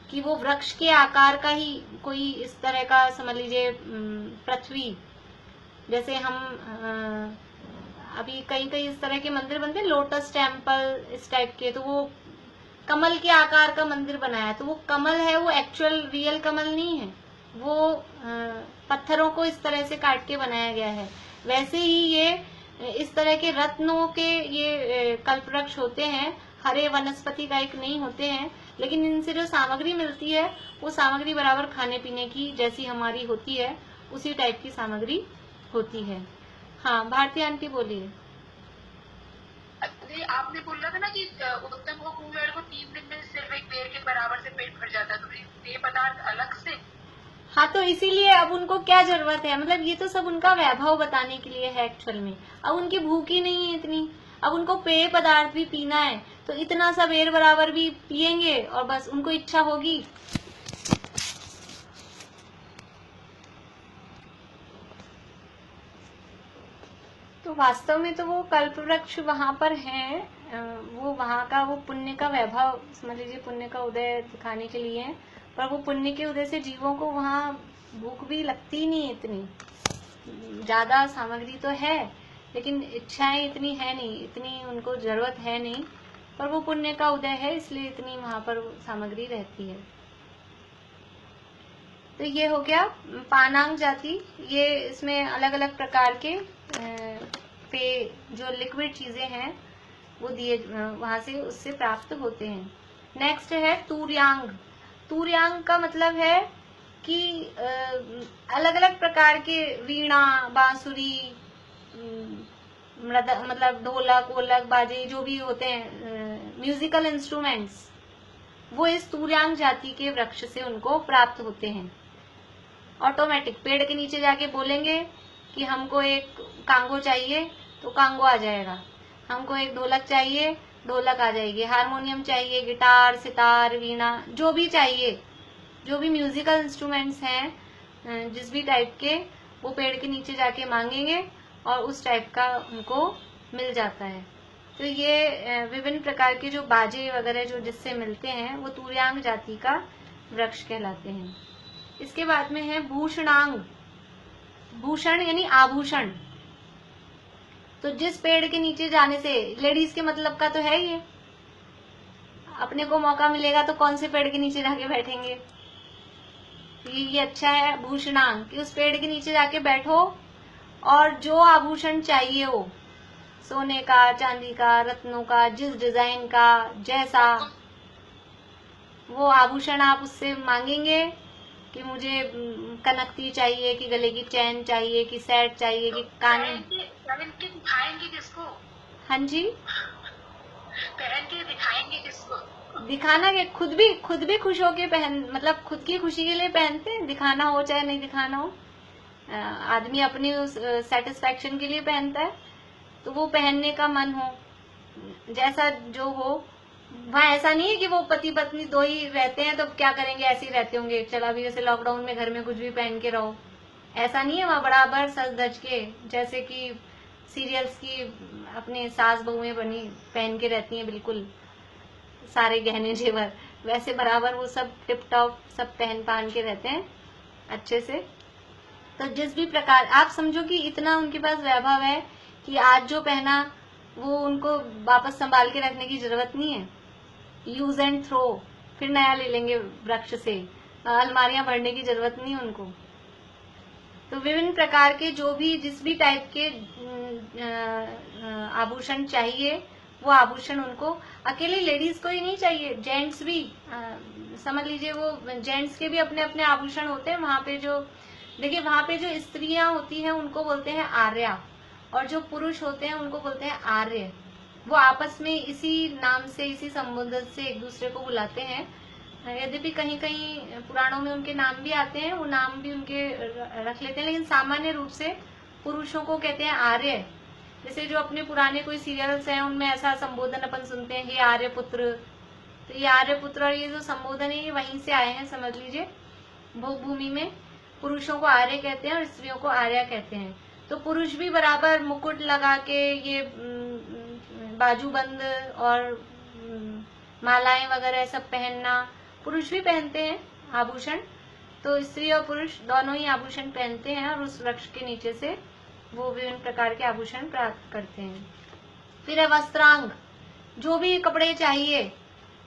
कि वो वृक्ष के आकार का ही कोई इस तरह का, समझ लीजिए पृथ्वी, जैसे हम अभी कई कई इस तरह के मंदिर बनते हैं, लोटस टेम्पल इस टाइप के, तो वो कमल के आकार का मंदिर बनाया, तो वो कमल है, वो एक्चुअल रियल कमल नहीं है, वो पत्थरों को इस तरह से काट के बनाया गया है। वैसे ही ये इस तरह के रत्नों के ये कल्पवृक्ष होते हैं, हरे वनस्पति कायिक नहीं होते हैं, लेकिन इनसे जो सामग्री मिलती है वो सामग्री बराबर खाने पीने की जैसी हमारी होती है, उसी टाइप की सामग्री होती है। हाँ, भारती आंटी बोलिए। आपने बोला था ना कि उत्तम को कुंभमेड़ को 3 दिन में सिर्फ एक पेड़ के बराबर से पेट भर जाता है, तो ये पदार्थ अलग से। हाँ, तो इसीलिए अब उनको क्या जरूरत है, मतलब ये तो सब उनका वैभव बताने के लिए है एक्चुअल में। अब उनकी भूख ही नहीं है इतनी, अब उनको पेय पदार्थ भी पीना है, तो इतना सा पेड़ बराबर भी पिएंगे और बस उनको इच्छा होगी। तो वास्तव में तो वो कल्पवृक्ष वहां पर हैं, वो वहां का वो पुण्य का वैभव, समझ लीजिए पुण्य का उदय दिखाने के लिए है, पर वो पुण्य के उदय से जीवों को वहां भूख भी लगती नहीं इतनी, ज्यादा सामग्री तो है लेकिन इच्छाएं इतनी है नहीं, इतनी उनको जरूरत है नहीं, पर वो पुण्य का उदय है इसलिए इतनी वहां पर सामग्री रहती है। तो ये हो गया पानांग जाति। ये इसमें अलग अलग प्रकार के पेय जो लिक्विड चीजें हैं वो दिए वहां से उससे प्राप्त होते हैं। नेक्स्ट है तूर्यांग। तूर्यांग का मतलब है कि अलग अलग प्रकार के वीणा, बांसुरी, मतलब ढोलक वोलक बाजे जो भी होते हैं म्यूजिकल इंस्ट्रूमेंट्स, वो इस तूर्यांग जाति के वृक्ष से उनको प्राप्त होते हैं। ऑटोमेटिक पेड़ के नीचे जाके बोलेंगे कि हमको एक कांगो चाहिए तो कांगो आ जाएगा, हमको एक ढोलक चाहिए ढोलक आ जाएगी, हारमोनियम चाहिए, गिटार, सितार, वीणा, जो भी चाहिए, जो भी म्यूजिकल इंस्ट्रूमेंट्स हैं जिस भी टाइप के, वो पेड़ के नीचे जाके मांगेंगे और उस टाइप का उनको मिल जाता है। तो ये विभिन्न प्रकार के जो बाजे वगैरह जो जिससे मिलते हैं वो तूर्यांग जाति का वृक्ष कहलाते हैं। इसके बाद में है भूषणांग। भूषण यानी आभूषण। तो जिस पेड़ के नीचे जाने से, लेडीज के मतलब का तो है ये, अपने को मौका मिलेगा तो कौन से पेड़ के नीचे जाके बैठेंगे, ये अच्छा है भूषणांग कि उस पेड़ के नीचे जाके बैठो और जो आभूषण चाहिए हो, सोने का, चांदी का, रत्नों का, जिस डिजाइन का जैसा, वो आभूषण आप उससे मांगेंगे कि मुझे कनकती चाहिए, कि गले की चैन चाहिए, कि सेट चाहिए, कि कान के दिखाएंगे किसको? हाँ जी, पहन के दिखाएंगे किसको? दिखाना के खुद भी खुश होके पहन, मतलब खुद की खुशी के लिए पहनते हैं, दिखाना हो चाहे नहीं दिखाना हो, आदमी अपनी उस सेटिस्फेक्शन के लिए पहनता है। तो वो पहनने का मन हो, जैसा जो हो। वहाँ ऐसा नहीं है कि वो पति पत्नी दो ही रहते हैं तो क्या करेंगे, ऐसे ही रहते होंगे, चला भी जैसे लॉकडाउन में घर में कुछ भी पहन के रहो, ऐसा नहीं है। वहाँ बराबर सज धज के, जैसे कि सीरियल्स की अपने सास बहुएं बनी पहन के रहती हैं, बिल्कुल सारे गहने जेवर, वैसे बराबर वो सब टिप टॉप सब पहन पान के रहते हैं अच्छे से। तो जिस भी प्रकार आप समझो कि इतना उनके पास वैभव है कि आज जो पहना वो उनको वापस संभाल के रखने की जरूरत नहीं है, यूज एंड थ्रो, फिर नया ले लेंगे वृक्ष से, अलमारियां भरने की जरूरत नहीं उनको। तो विभिन्न प्रकार के जो भी जिस भी टाइप के आभूषण चाहिए वो आभूषण उनको, अकेले लेडीज को ही नहीं चाहिए, जेंट्स भी समझ लीजिए, वो जेंट्स के भी अपने अपने आभूषण होते हैं। वहां पे जो देखिए, वहां पे जो स्त्रियां होती हैं उनको बोलते हैं आर्या, और जो पुरुष होते हैं उनको बोलते हैं आर्य। वो आपस में इसी नाम से, इसी संबोधन से एक दूसरे को बुलाते हैं। यद्यपि कहीं कहीं पुराणों में उनके नाम भी आते हैं, वो नाम भी उनके रख लेते हैं, लेकिन सामान्य रूप से पुरुषों को कहते हैं आर्य। जैसे जो अपने पुराने कोई सीरियल्स हैं उनमें ऐसा संबोधन अपन सुनते हैं, ये आर्य पुत्र। तो ये आर्य पुत्र और ये जो संबोधन है ये वहीं से आए हैं, समझ लीजिए। भूमि में पुरुषों को आर्य कहते हैं और स्त्रियों को आर्या कहते हैं। तो पुरुष भी बराबर मुकुट लगा के, ये बाजूबंद और मालाएं वगैरह सब पहनना, पुरुष भी पहनते हैं आभूषण। तो स्त्री और पुरुष दोनों ही आभूषण पहनते हैं और उस वृक्ष के नीचे से वो विभिन्न प्रकार के आभूषण प्राप्त करते हैं। फिर है वस्त्रांग। जो भी कपड़े चाहिए,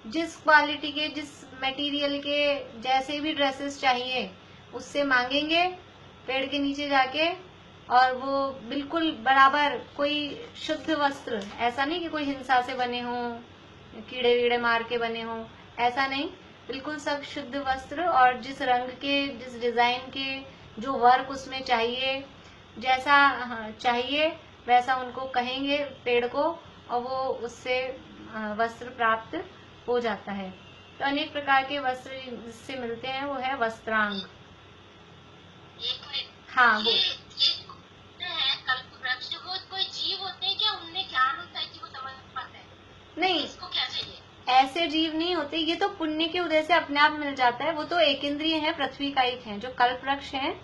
जिस क्वालिटी के, जिस मटेरियल के, जैसे भी ड्रेसेस चाहिए उससे मांगेंगे पेड़ के नीचे जाके, और वो बिल्कुल बराबर कोई शुद्ध वस्त्र, ऐसा नहीं कि कोई हिंसा से बने हों, कीड़े वीड़े मार के बने हों, ऐसा नहीं, बिल्कुल सब शुद्ध वस्त्र, और जिस रंग के, जिस डिजाइन के, जो वर्क उसमें चाहिए, जैसा चाहिए वैसा उनको कहेंगे पेड़ को, और वो उससे वस्त्र प्राप्त हो जाता है। तो अनेक प्रकार के वस्त्र जिससे मिलते हैं वो है वस्त्रांग। हाँ, वो कल्पवृक्ष, वो कोई जीव होते हैं क्या? उनमें ज्ञान होता है कि वो समझ पाते हैं? नहीं, इसको क्या चाहिए? ऐसे जीव नहीं होते, ये तो पुण्य के उदय से अपने आप मिल जाता है। वो तो एक इंद्रिय है, पृथ्वी कायिक है। जो कल्प वृक्ष है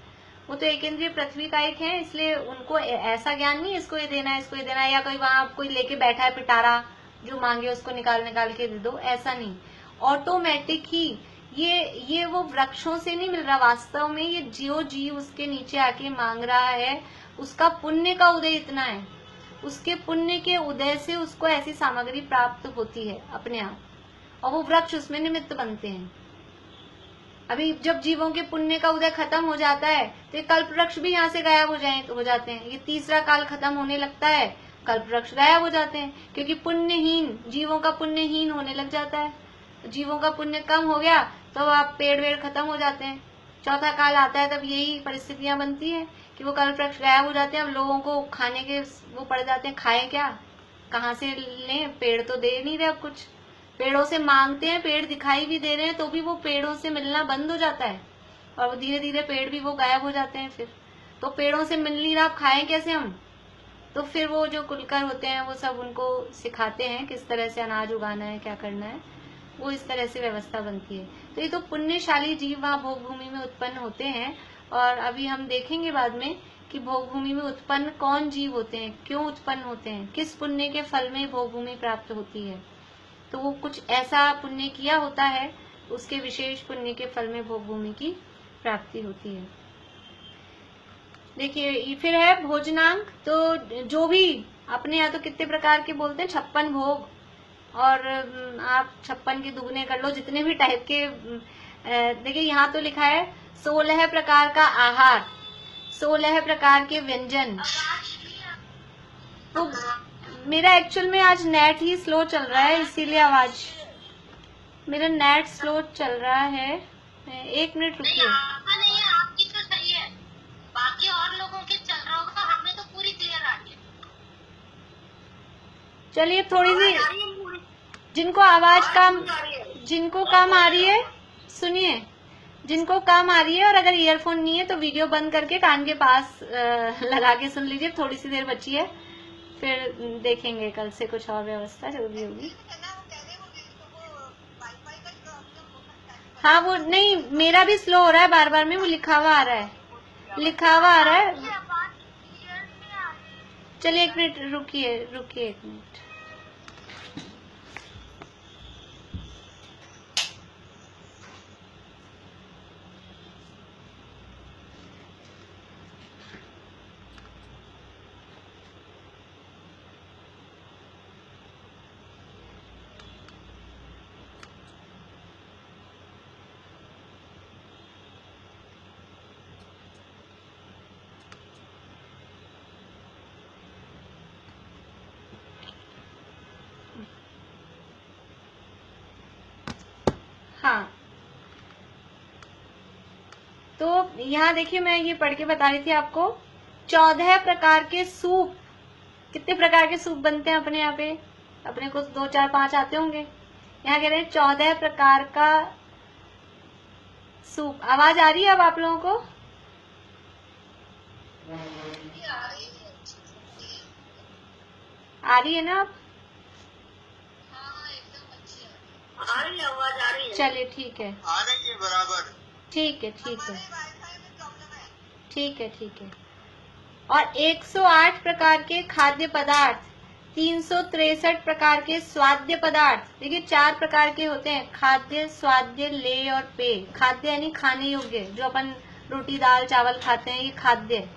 वो तो एक इंद्रिय पृथ्वी कायिक है, इसलिए उनको ऐसा ज्ञान नहीं इसको ये देना है, इसको ये देना है, या कोई वहां कोई लेके बैठा है पिटारा, जो मांगे उसको निकाल निकाल के दे दो, ऐसा नहीं। ऑटोमेटिक ही ये वो वृक्षों से नहीं मिल रहा, वास्तव में ये जो जीव उसके नीचे आके मांग रहा है उसका पुण्य का उदय इतना है, उसके पुण्य के उदय से उसको ऐसी सामग्री प्राप्त होती है अपने आप, और वो वृक्ष उसमें निमित्त बनते हैं। अभी जब जीवों के पुण्य का उदय खत्म हो जाता है तो ये कल्प वृक्ष भी यहाँ से गायब हो जाते हैं। ये तीसरा काल खत्म होने लगता है, कल्प वृक्ष गायब हो जाते हैं, क्योंकि पुण्यहीन जीवों का पुण्यहीन होने लग जाता है। जीवों का पुण्य कम हो गया तो आप पेड़ वेड़ खत्म हो जाते हैं। चौथा काल आता है तब यही परिस्थितियां बनती है कि वो कल्प वृक्ष गायब हो जाते हैं। अब लोगों को खाने के वो पड़ जाते हैं, खाएं क्या, कहाँ से लें, पेड़ तो दे नहीं रहे, अब कुछ पेड़ों से मांगते हैं, पेड़ दिखाई भी दे रहे हैं तो भी वो पेड़ों से मिलना बंद हो जाता है, और वो धीरे धीरे पेड़ भी वो गायब हो जाते हैं। फिर तो पेड़ों से मिल नहीं रहा, अब खाएं कैसे हम। तो फिर वो जो कुलकर होते हैं वो सब उनको सिखाते हैं किस तरह से अनाज उगाना है, क्या करना है, वो इस तरह से व्यवस्था बनती है। तो ये तो पुण्यशाली जीव वहाँ भोग भूमि में उत्पन्न होते हैं। और अभी हम देखेंगे बाद में कि भोग भूमि में उत्पन्न कौन जीव होते हैं, क्यों उत्पन्न होते हैं, किस पुण्य के फल में भोग भूमि प्राप्त होती है। तो वो कुछ ऐसा पुण्य किया होता है, उसके विशेष पुण्य के फल में भोग भूमि की प्राप्ति होती है। देखिए फिर है भोजनांग। तो जो भी अपने यहाँ तो कितने प्रकार के बोलते हैं, 56 भोग, और आप 56 के दुगने कर लो, जितने भी टाइप के। देखिए यहाँ तो लिखा है 16 प्रकार का आहार, 16 प्रकार के व्यंजन। तो मेरा एक्चुअल में आज नेट ही स्लो चल रहा है, इसीलिए आवाज, मेरा नेट स्लो चल रहा है। 1 मिनट रुकिए। आपकी तो सही है, बाकी और लोगों के चल रहा होगा, हमें तो पूरी क्लियर आ रही है। चलिए थोड़ी सी जिनको आवाज कम, जिनको कम आ रही है सुनिए, जिनको कम आ रही है, और अगर ईयरफोन नहीं है तो वीडियो बंद करके कान के पास लगा के सुन लीजिए। थोड़ी सी देर बची है, फिर देखेंगे कल से कुछ और व्यवस्था जरूरी होगी। हाँ वो नहीं, मेरा भी स्लो हो रहा है बार बार में, वो लिखा हुआ आ रहा है, लिखा हुआ आ रहा है। चलिए 1 मिनट रुकिए, 1 मिनट। हाँ तो यहाँ देखिए मैं ये पढ़ के बता रही थी आपको, 14 प्रकार के सूप। कितने प्रकार के सूप बनते हैं अपने यहाँ पे, अपने को 2 4 5 आते होंगे। यहाँ कह रहे हैं 14 प्रकार का सूप। आवाज आ रही है अब आप लोगों को? आ रही है ना अब? आ रही है, आवाज आ रही है। चलिए ठीक है, आ रही है बराबर। ठीक है, ठीक है, ठीक है, ठीक है। और 108 प्रकार के खाद्य पदार्थ, 363 प्रकार के स्वाद्य पदार्थ। देखिए 4 प्रकार के होते हैं, खाद्य, स्वाद्य, लेय और पेय। खाद्य यानी खाने योग्य, जो अपन रोटी दाल चावल खाते हैं, ये खाद्य।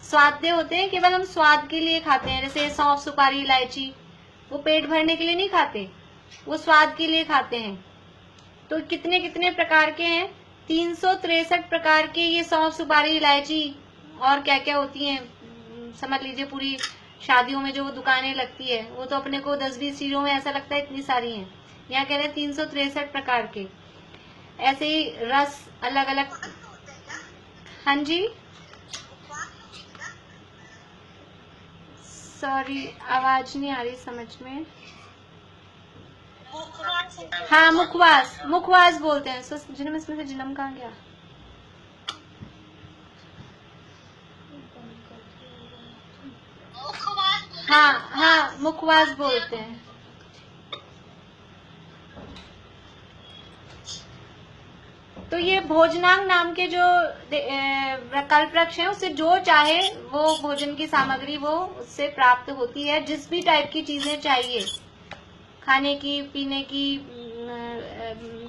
स्वाद्य होते हैं केवल हम स्वाद के लिए खाते हैं, जैसे सौंफ सुपारी इलायची, वो पेट भरने के लिए नहीं खाते, वो स्वाद के लिए खाते हैं। तो कितने कितने प्रकार के हैं? 363 प्रकार के ये सौंफ सुपारी इलायची और क्या क्या होती हैं, समझ लीजिए पूरी शादियों में जो दुकानें लगती है, वो तो अपने को 10-20 चीजों में ऐसा लगता है इतनी सारी हैं। यहाँ कह रहे हैं 363 प्रकार के। ऐसे ही रस अलग अलग। हाँ जी, सॉरी आवाज नहीं आ रही समझ में। हाँ मुखवास, मुखवास बोलते हैं। जिनम इसमें से जिनम कहाँ गया? हाँ हाँ मुखवास बोलते हैं। तो ये भोजनांग नाम के जो कल्प वृक्ष है, उससे जो चाहे वो भोजन की सामग्री वो उससे प्राप्त होती है। जिस भी टाइप की चीजें चाहिए, खाने की, पीने की,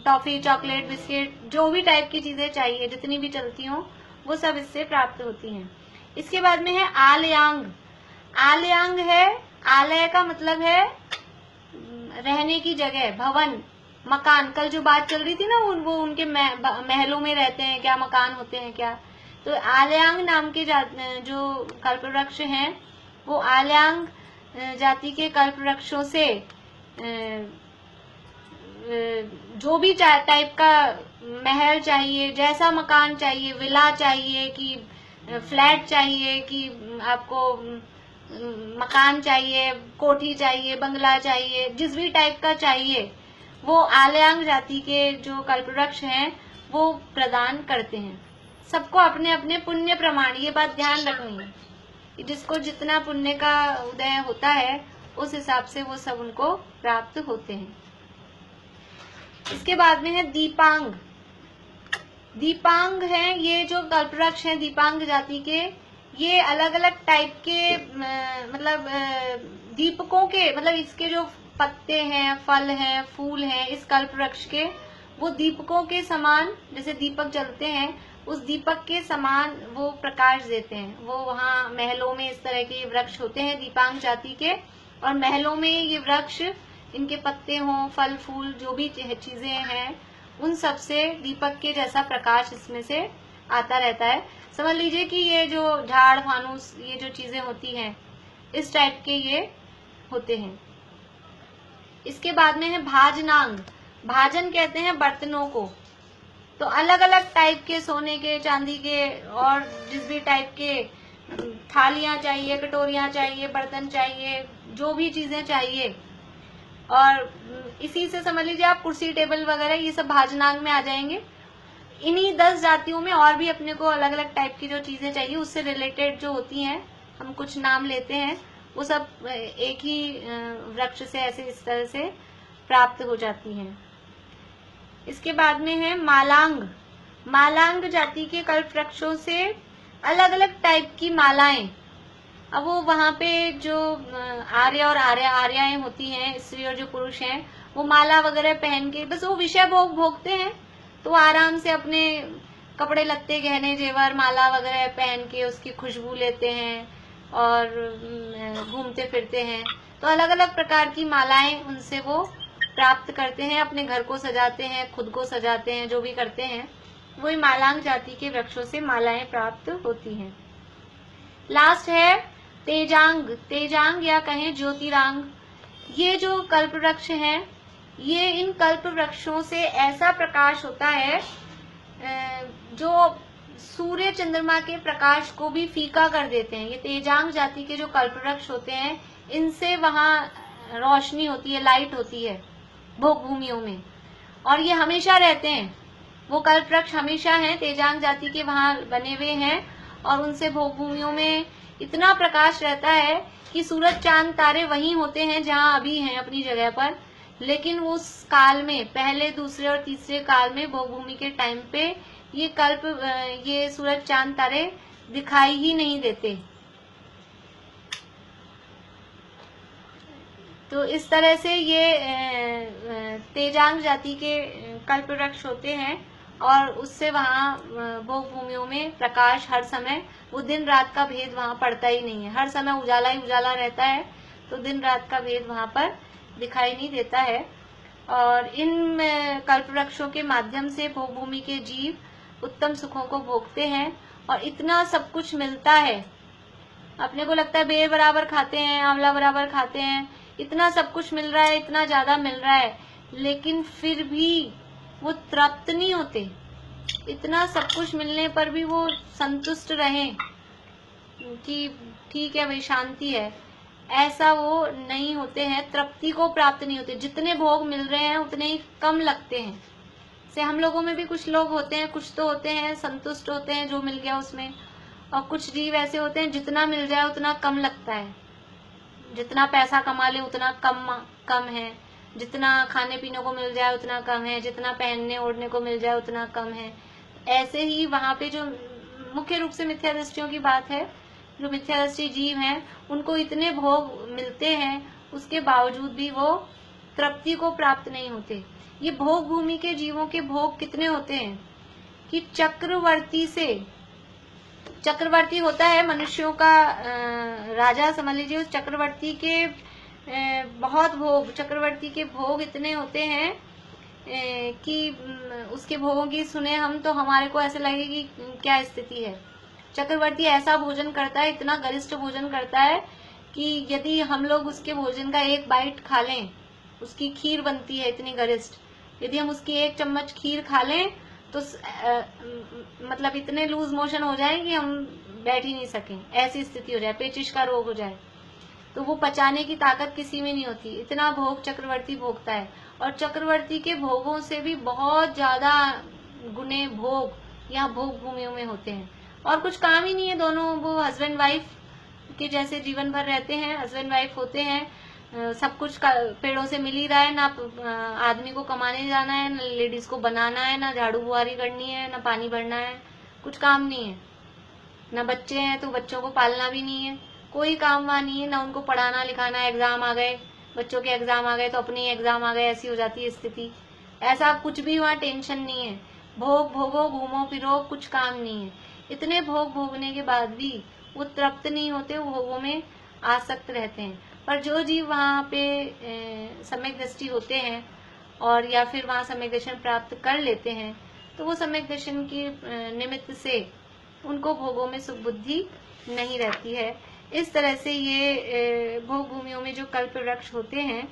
टॉफी, चॉकलेट, बिस्किट, जो भी टाइप की चीजें चाहिए, जितनी भी चलती हों, वो सब इससे प्राप्त होती हैं। इसके बाद में है आलयांग। आलयांग है, आलय का मतलब है रहने की जगह, भवन, मकान। कल जो बात चल रही थी ना, वो उनके महलों में रहते हैं क्या, मकान होते हैं क्या। तो आलयांग नाम के जो कल्पवृक्ष हैं, वो आलयांग जाति के कल्पवृक्षों से जो भी टाइप का महल चाहिए, जैसा मकान चाहिए, विला चाहिए कि फ्लैट चाहिए कि आपको मकान चाहिए, कोठी चाहिए, बंगला चाहिए, जिस भी टाइप का चाहिए, वो आलयांग जाति के जो कल्पवृक्ष हैं वो प्रदान करते हैं। सबको अपने अपने पुण्य प्रमाण, ये बात ध्यान रखनी है कि जिसको जितना पुण्य का उदय होता है उस हिसाब से वो सब उनको प्राप्त होते हैं। इसके बाद में है दीपांग। दीपांग है, ये जो कल्पवृक्ष हैं दीपांग जाति के, ये अलग अलग टाइप के मतलब दीपकों के, मतलब इसके जो पत्ते हैं, फल हैं, फूल हैं इस कल्पवृक्ष के, वो दीपकों के समान, जैसे दीपक जलते हैं उस दीपक के समान वो प्रकाश देते हैं। वो वहाँ महलों में इस तरह के वृक्ष होते हैं दीपांग जाति के, और महलों में ये वृक्ष, इनके पत्ते हों, फल फूल, जो भी चीजें हैं, उन सब से दीपक के जैसा प्रकाश इसमें से आता रहता है। समझ लीजिए कि ये जो झाड़, फानूस, ये जो चीजें होती हैं इस टाइप के ये होते हैं। इसके बाद में है भाजनांग। भाजन कहते हैं बर्तनों को। तो अलग अलग टाइप के सोने के, चांदी के और जिस भी टाइप के थालियां चाहिए, कटोरियां चाहिए, बर्तन चाहिए, जो भी चीजें चाहिए, और इसी से समझ लीजिए आप कुर्सी, टेबल वगैरह, ये सब भाजनांग में आ जाएंगे। इन्हीं 10 जातियों में और भी अपने को अलग अलग टाइप की जो चीजें चाहिए उससे रिलेटेड जो होती हैं, हम कुछ नाम लेते हैं, वो सब एक ही वृक्ष से ऐसे इस तरह से प्राप्त हो जाती हैं। इसके बाद में है मालांग। मालांग जाति के कल्प वृक्षों से अलग अलग टाइप की मालाएं। अब वो वहां पे जो आर्य और आर्याएं होती हैं, स्त्री और जो पुरुष हैं, वो माला वगैरह पहन के बस वो विषय भोग भोगते हैं। तो आराम से अपने कपड़े लत्ते, गहने जेवर, माला वगैरह पहन के उसकी खुशबू लेते हैं और घूमते फिरते हैं। तो अलग अलग प्रकार की मालाएं उनसे वो प्राप्त करते हैं, अपने घर को सजाते हैं, खुद को सजाते हैं, जो भी करते हैं वही मालांग जाति के वृक्षों से मालाएं प्राप्त होती हैं। लास्ट है तेजांग। तेजांग या कहें ज्योतिरांग। ये जो कल्प वृक्ष हैं, ये इन कल्प वृक्षों से ऐसा प्रकाश होता है जो सूर्य चंद्रमा के प्रकाश को भी फीका कर देते हैं। ये तेजांग जाति के जो कल्प वृक्ष होते हैं, इनसे वहां रोशनी होती है, लाइट होती है भोग भूमियों में, और ये हमेशा रहते हैं। वो कल्प वृक्ष हमेशा हैं, तेजांग जाति के वहां बने हुए हैं, और उनसे भोग भूमियों में इतना प्रकाश रहता है कि सूरज चांद तारे वहीं होते हैं जहां अभी हैं अपनी जगह पर, लेकिन उस काल में, पहले, दूसरे और तीसरे काल में, भोग भूमि के टाइम पे ये सूरज चांद तारे दिखाई ही नहीं देते। तो इस तरह से ये तेजांग जाति के कल्प वृक्ष होते हैं, और उससे वहाँ भोग भूमियों में प्रकाश हर समय, वो दिन रात का भेद वहाँ पड़ता ही नहीं है, हर समय उजाला ही उजाला रहता है। तो दिन रात का भेद वहाँ पर दिखाई नहीं देता है। और इन कल्प वृक्षों के माध्यम से भोग भूमि के जीव उत्तम सुखों को भोगते हैं, और इतना सब कुछ मिलता है। अपने को लगता है बेर बराबर खाते हैं, आंवला बराबर खाते हैं, इतना सब कुछ मिल रहा है, इतना ज्यादा मिल रहा है, लेकिन फिर भी वो तृप्त नहीं होते। इतना सब कुछ मिलने पर भी वो संतुष्ट रहें कि ठीक है भाई, शांति है, ऐसा वो नहीं होते हैं, तृप्ति को प्राप्त नहीं होते। जितने भोग मिल रहे हैं उतने ही कम लगते हैं। से हम लोगों में भी कुछ लोग होते हैं, कुछ तो होते हैं संतुष्ट होते हैं जो मिल गया उसमें, और कुछ जीव ऐसे होते हैं जितना मिल जाए उतना कम लगता है। जितना पैसा कमा ले उतना कम है, जितना खाने पीने को मिल जाए उतना कम है, जितना पहनने ओढ़ने को मिल जाए उतना कम है। ऐसे ही वहाँ पे जो मुख्य रूप से मिथ्या दृष्टियों की बात है, जो मिथ्या दृष्टि जीव हैं, उनको इतने भोग मिलते हैं, उसके बावजूद भी वो तृप्ति को प्राप्त नहीं होते। ये भोग भूमि के जीवों के भोग कितने होते हैं कि चक्रवर्ती से, चक्रवर्ती होता है मनुष्यों का राजा, समझ लीजिए। उस चक्रवर्ती के बहुत भोग, चक्रवर्ती के भोग इतने होते हैं कि उसके भोगों की सुने हम तो हमारे को ऐसे लगे कि क्या स्थिति है। चक्रवर्ती ऐसा भोजन करता है, इतना गरिष्ठ भोजन करता है कि यदि हम लोग उसके भोजन का एक बाइट खा लें, उसकी खीर बनती है इतनी गरिष्ठ, यदि हम उसकी एक चम्मच खीर खा लें तो मतलब इतने लूज मोशन हो जाए कि हम बैठ ही नहीं सकें, ऐसी स्थिति हो जाए, पेचिश का रोग हो जाए। तो वो पचाने की ताकत किसी में नहीं होती, इतना भोग चक्रवर्ती भोगता है। और चक्रवर्ती के भोगों से भी बहुत ज्यादा गुने भोग यहाँ भोग भूमियों में होते हैं। और कुछ काम ही नहीं है, दोनों वो हस्बैंड वाइफ के जैसे जीवन भर रहते हैं, हस्बैंड वाइफ होते हैं, सब कुछ पेड़ों से मिल ही रहा है, ना आदमी को कमाने जाना है, ना लेडीज को बनाना है, ना झाड़ू बुआरी करनी है, ना पानी भरना है, कुछ काम नहीं है। ना बच्चे हैं तो बच्चों को पालना भी नहीं है, कोई काम वहाँ नहीं है, ना उनको पढ़ाना लिखाना। एग्जाम आ गए, बच्चों के एग्जाम आ गए तो अपने एग्जाम आ गए, ऐसी हो जाती है स्थिति। ऐसा कुछ भी वहाँ टेंशन नहीं है, भोग भोगो, घूमो फिरो, कुछ काम नहीं है। इतने भोग भोगने के बाद भी वो तृप्त नहीं होते, भोगों में आसक्त रहते हैं। पर जो जीव वहाँ पे सम्यक दृष्टि होते हैं और या फिर वहाँ सम्यक दर्शन प्राप्त कर लेते हैं, तो वो सम्यक दर्शन की निमित्त से उनको भोगों में सुख बुद्धि नहीं रहती है। इस तरह से ये भोग भूमियों में जो कल्प वृक्ष होते हैं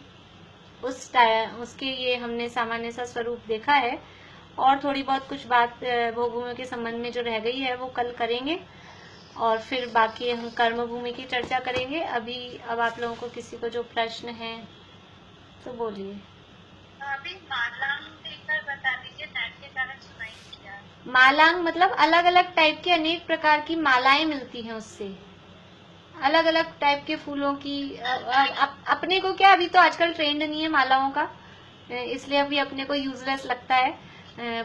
उसके ये हमने सामान्य सा स्वरूप देखा है। और थोड़ी बहुत कुछ बात भोग भूमियों के संबंध में जो रह गई है वो कल करेंगे, और फिर बाकी हम कर्म भूमि की चर्चा करेंगे। अब आप लोगों को किसी को जो प्रश्न है तो बोलिए। अभी मालांग देखकर बता दीजिए, नेट के कारण सुनाई नहीं दिया। मालांग मतलब अलग अलग टाइप के अनेक प्रकार की मालाएं मिलती हैं उससे, अलग अलग टाइप के फूलों की। अपने को क्या, अभी तो आजकल ट्रेंड नहीं है मालाओं का, इसलिए अभी अपने को यूजलेस लगता है।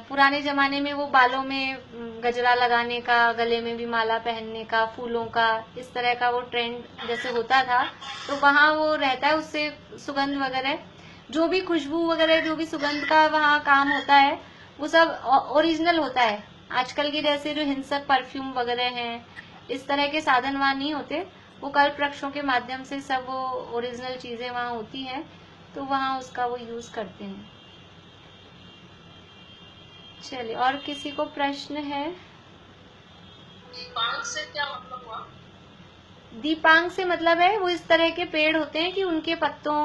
पुराने जमाने में वो बालों में गजरा लगाने का, गले में भी माला पहनने का, फूलों का, इस तरह का वो ट्रेंड जैसे होता था, तो वहाँ वो रहता है। उससे सुगंध वगैरह, जो भी खुशबू वगैरह, जो भी सुगंध का वहाँ काम होता है, वो सब ओरिजिनल होता है। आजकल के जैसे जो हिंसक परफ्यूम वगैरह हैं, इस तरह के साधन वहाँ नहीं होते। वो कल्प वृक्षों के माध्यम से सब वो ओरिजिनल चीजें वहाँ होती हैं, तो वहाँ उसका वो यूज करते हैं। चलिए, और किसी को प्रश्न है? दीपांग से क्या मतलब हुआ? दीपांग से मतलब है वो इस तरह के पेड़ होते हैं कि उनके पत्तों,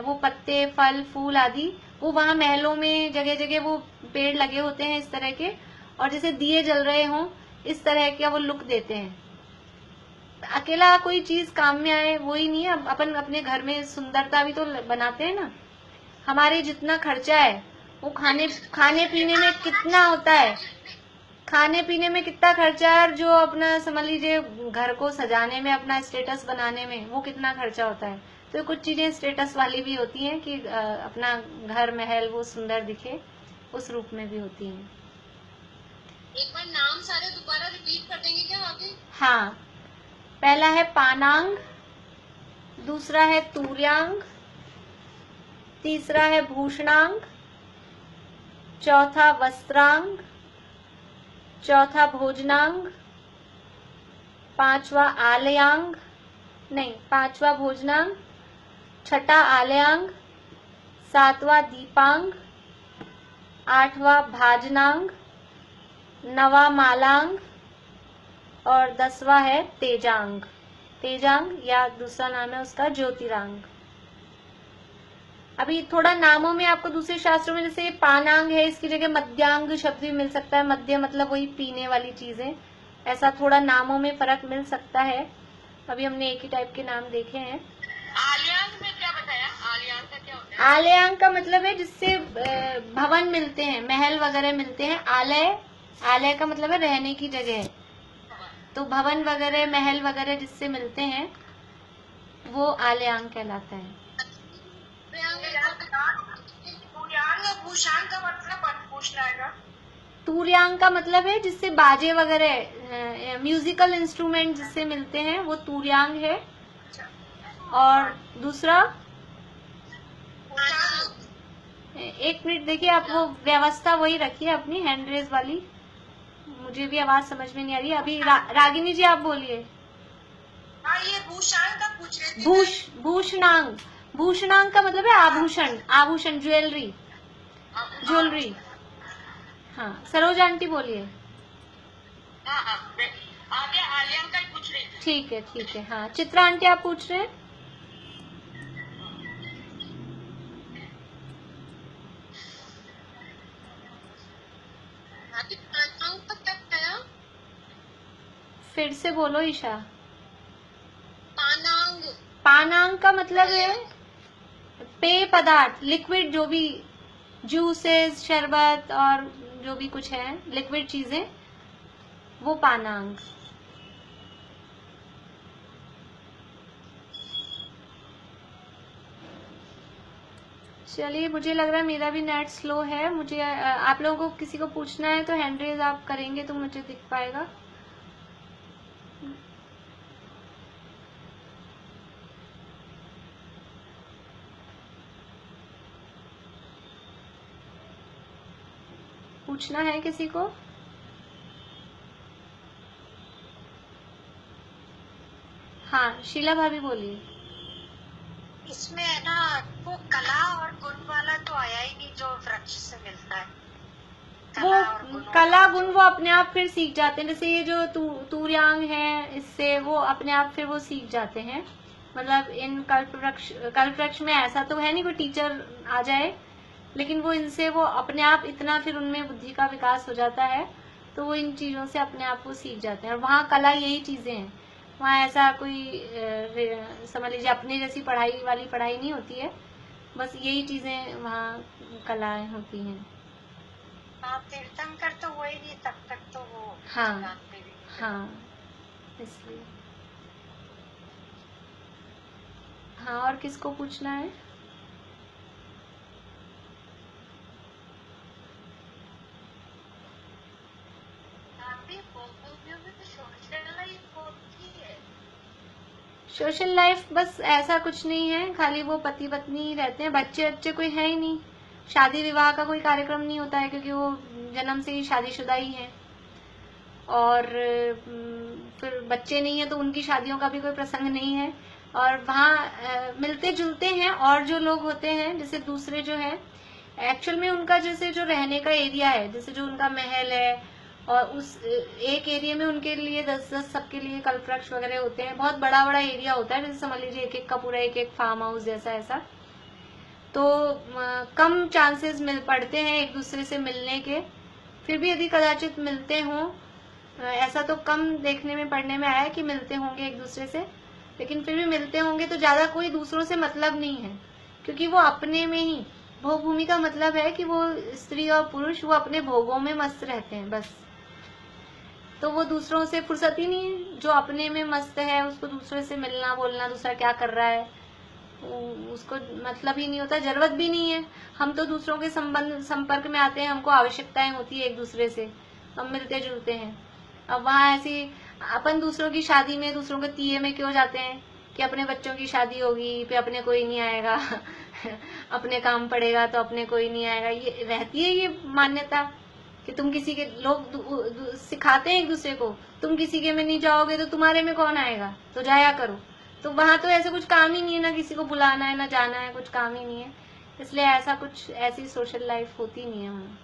वो पत्ते, फल, फूल आदि, वो वहाँ महलों में जगह जगह वो पेड़ लगे होते हैं इस तरह के, और जैसे दिए जल रहे हों इस तरह का वो लुक देते हैं। अकेला कोई चीज काम में आए वो ही नहीं है। अपन अपने घर में सुंदरता भी तो बनाते हैं ना। हमारे जितना खर्चा है वो खाने पीने में कितना होता है, खाने पीने में कितना खर्चा है, और जो अपना समझ लीजिए घर को सजाने में, अपना स्टेटस बनाने में वो कितना खर्चा होता है। तो कुछ चीजें स्टेटस वाली भी होती हैं कि अपना घर महल वो सुंदर दिखे, उस रूप में भी होती हैं। एक बार नाम सारे दोबारा रिपीट कर देंगे क्या आगे? हाँ, पहला है पानांग, दूसरा है तूर्यांग, तीसरा है भूषणांग, चौथा वस्त्रांग, चौथा भोजनांग, पांचवा भोजनांग, छठा आलयांग, सातवां दीपांग, आठवां भाजनांग, नवा मालांग, और 10वां है तेजांग। तेजांग या दूसरा नाम है उसका ज्योतिरांग। अभी थोड़ा नामों में आपको दूसरे शास्त्रों में, जैसे पानांग है, इसकी जगह मध्यांग शब्द भी मिल सकता है। मध्य मतलब वही पीने वाली चीजें, ऐसा थोड़ा नामों में फर्क मिल सकता है। अभी हमने एक ही टाइप के नाम देखे हैं। आलयांग में क्या बताया? आलयांग का क्या होता है? आलयांग का मतलब है जिससे भवन मिलते हैं, महल वगैरह मिलते हैं। आलय का मतलब है रहने की जगह, तो भवन वगैरह, महल वगैरह जिससे मिलते हैं वो आलयांग कहलाता है। भूषांग का मतलब पूछना है। तूर्यांग का मतलब है जिससे बाजे वगैरह, म्यूजिकल इंस्ट्रूमेंट जिससे मिलते हैं वो तूर्यांग है। और दूसरा एक मिनट देखिए, आप वो व्यवस्था वही रखिए अपनी हैंड रेज वाली, मुझे भी आवाज समझ में नहीं आ रही अभी। रागिनी जी आप बोलिए। हाँ, ये भूषण का पूछ रही थी। भूषणांग, भूषणांग का मतलब है आभूषण, आभूषण, ज्वेलरी, ज्वेलरी। हाँ, सरोज आंटी बोलिए। आगे आलिया अंकल पूछ रही थी। ठीक है ठीक है। हाँ, चित्रा आंटी आप पूछ रहे हैं। फिर से बोलो ईशा। पानांग। पानांग का मतलब है पेय पदार्थ, लिक्विड, जो भी जूसेस, शरबत और जो भी कुछ है लिक्विड चीजें, वो पानांग। चलिए, मुझे लग रहा है मेरा भी नेट स्लो है। मुझे आप लोगों को किसी को पूछना है तो हैंड रेज आप करेंगे तो मुझे दिख पाएगा। पूछना है किसी को? हाँ, शीला भाभी बोलिए। इसमें है ना, वो कला और गुण वाला तो आया ही नहीं जो वृक्ष से मिलता है। वो कला गुण वो अपने आप फिर सीख जाते हैं। जैसे ये जो तूर्यांग है, इससे वो अपने आप फिर वो सीख जाते हैं। मतलब इन कल्पवृक्ष में ऐसा तो है नहीं कोई टीचर आ जाए, लेकिन वो इनसे वो अपने आप इतना फिर उनमें बुद्धि का विकास हो जाता है, तो वो इन चीजों से अपने आप वो सीख जाते हैं। और वहाँ कला यही चीजें हैं, वहाँ ऐसा कोई समझ लीजिए अपने जैसी पढ़ाई वाली पढ़ाई नहीं होती है, बस यही चीजें वहाँ कलाएं होती हैं। तीर्थंकर तो हुए ही नहीं तब तक, तो वो हाँ हाँ, इसलिए। हाँ, और किसको पूछना है? सोशल लाइफ बस ऐसा कुछ नहीं है, खाली वो पति पत्नी ही रहते हैं, बच्चे कोई है ही नहीं, शादी विवाह का कोई कार्यक्रम नहीं होता है क्योंकि वो जन्म से ही शादीशुदा ही हैं। और फिर बच्चे नहीं है तो उनकी शादियों का भी कोई प्रसंग नहीं है। और वहाँ मिलते जुलते हैं, और जो लोग होते हैं जैसे दूसरे जो है एक्चुअल में उनका जैसे जो रहने का एरिया है, जैसे जो उनका महल है, और उस एक एरिया में उनके लिए 10-10 सबके लिए कल्पवृक्ष वगैरह होते हैं। बहुत बड़ा बड़ा एरिया होता है, जैसे समझ लीजिए एक का पूरा एक फार्म हाउस जैसा ऐसा। तो कम चांसेस मिल पड़ते हैं एक दूसरे से मिलने के, फिर भी यदि कदाचित मिलते हों, ऐसा तो कम देखने में पढ़ने में आया कि मिलते होंगे एक दूसरे से, लेकिन फिर भी मिलते होंगे तो ज्यादा कोई दूसरों से मतलब नहीं है, क्योंकि वो अपने में ही, भोगभूमि का मतलब है कि वो स्त्री और पुरुष वो अपने भोगों में मस्त रहते हैं बस। तो वो दूसरों से फुर्सत ही नहीं है, जो अपने में मस्त है उसको दूसरे से मिलना बोलना, दूसरा क्या कर रहा है उसको मतलब ही नहीं होता, जरूरत भी नहीं है। हम तो दूसरों के संपर्क में आते हैं, हमको आवश्यकताएं होती है एक दूसरे से, हम मिलते जुलते हैं। अब वहाँ ऐसी अपन दूसरों की शादी में, दूसरों के तीये में क्यों जाते हैं कि अपने बच्चों की शादी होगी फिर अपने कोई नहीं आएगा अपने काम पड़ेगा तो अपने कोई नहीं आएगा, ये रहती है ये मान्यता कि तुम किसी के, लोग सिखाते हैं एक दूसरे को, तुम किसी के में नहीं जाओगे तो तुम्हारे में कौन आएगा, तो जाया करो। तो वहां तो ऐसे कुछ काम ही नहीं है, ना किसी को बुलाना है ना जाना है, कुछ काम ही नहीं है, इसलिए ऐसा कुछ ऐसी सोशल लाइफ होती नहीं है वहाँ।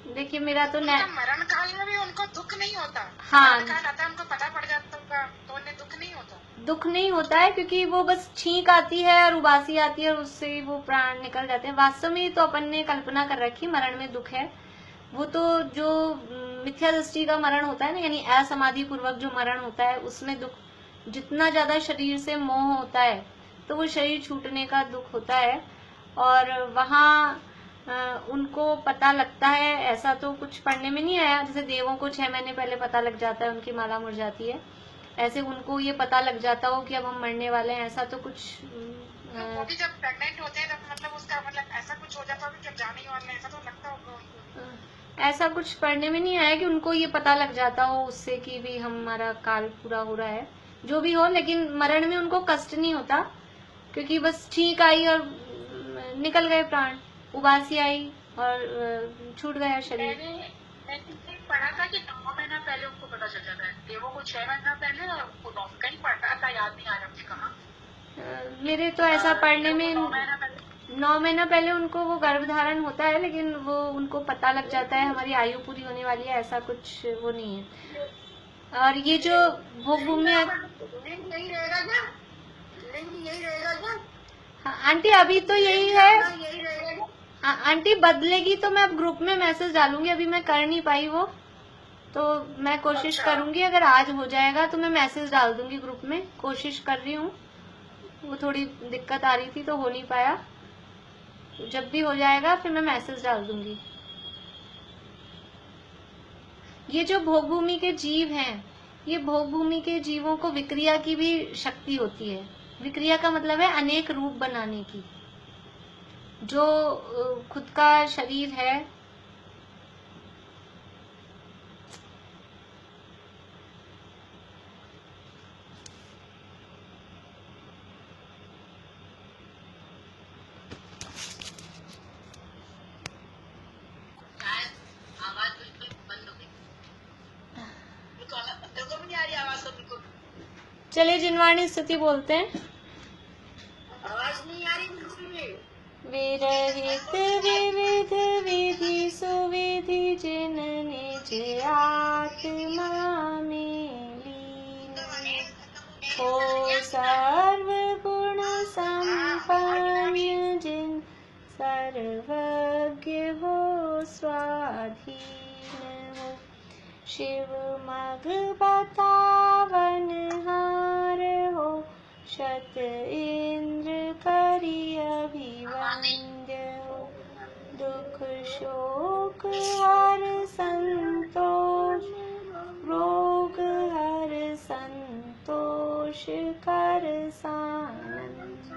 देखिए मेरा तो मरण काल में भी उनको दुख नहीं होता। हाँ, उनको पता पड़ जाता तो उन्हें दुख नहीं होता। दुख नहीं होता है क्योंकि वो बस छींक आती है और उबासी आती है और उससे वो प्राण निकल जाते हैं। वास्तव में तो अपन ने कल्पना कर रखी मरण में दुख है, वो तो जो मिथ्या दृष्टि का मरण होता है ना, यानी असमाधि पूर्वक जो मरण होता है उसमें दुख, जितना ज्यादा शरीर से मोह होता है तो वो शरीर छूटने का दुख होता है। और वहाँ उनको पता लगता है, ऐसा तो कुछ पढ़ने में नहीं आया, जैसे देवों को 6 महीने पहले पता लग जाता है उनकी माला मुड़ जाती है, ऐसे उनको ये पता लग जाता हो कि अब हम मरने वाले हैं, ऐसा तो कुछ वो भी जब प्रेग्नेंट होते हैं तब मतलब उसका मतलब ऐसा कुछ हो जाता होगा कि जाने ही वाले, ऐसा तो लगता होगा उनको। ऐसा कुछ पढ़ने में नहीं आया कि उनको ये पता लग जाता हो उससे कि भी हमारा काल पूरा हो रहा है, जो भी हो, लेकिन मरण में उनको कष्ट नहीं होता क्योंकि बस छींक आई और निकल गए प्राण, उबासी आई और छूट गया शरीर। मैंने पढ़ा था कि 9 महीना पहले उनको पता चल जाता है, देवों को 6 महीना पहले उनको 9 कहीं पढ़ा था, याद नहीं आ रहा मुझे कहाँ। मेरे तो ऐसा पढ़ने में 9 महीना पहले उनको वो गर्भधारण होता है, लेकिन वो उनको पता लग जाता है हमारी आयु पूरी होने वाली है, ऐसा कुछ वो नहीं है। और ये जो भोग भूमि यही रहेगा क्या? यही रहेगा क्या? हाँ आंटी, अभी तो यही है आंटी, बदलेगी तो मैं अब ग्रुप में मैसेज डालूंगी, अभी मैं कर नहीं पाई वो, तो मैं कोशिश करूंगी, अगर आज हो जाएगा तो मैं मैसेज डाल दूंगी ग्रुप में, कोशिश कर रही हूँ। वो थोड़ी दिक्कत आ रही थी तो हो नहीं पाया, जब भी हो जाएगा फिर मैं मैसेज डाल दूंगी। ये जो भोग भूमि के जीव हैं, ये भोग भूमि के जीवों को विक्रिया की भी शक्ति होती है। विक्रिया का मतलब है अनेक रूप बनाने की। जो खुद का शरीर है, चलिए जिनवाणी स्तुति बोलते हैं। आवाज नहीं आ रही बिल्कुल भी। विरहित विविध विधि सुविधि जिन निज आत्मा में लीन, हो सर्व गुण संपन्न जिन सर्वज्ञ हो स्वाधीन हो, शिव मग बतावन हार हो, शत इंद्र करि अभिवंद्य हो, दुख शोक हर संतोष, रोग हर संतोष कर सानंद।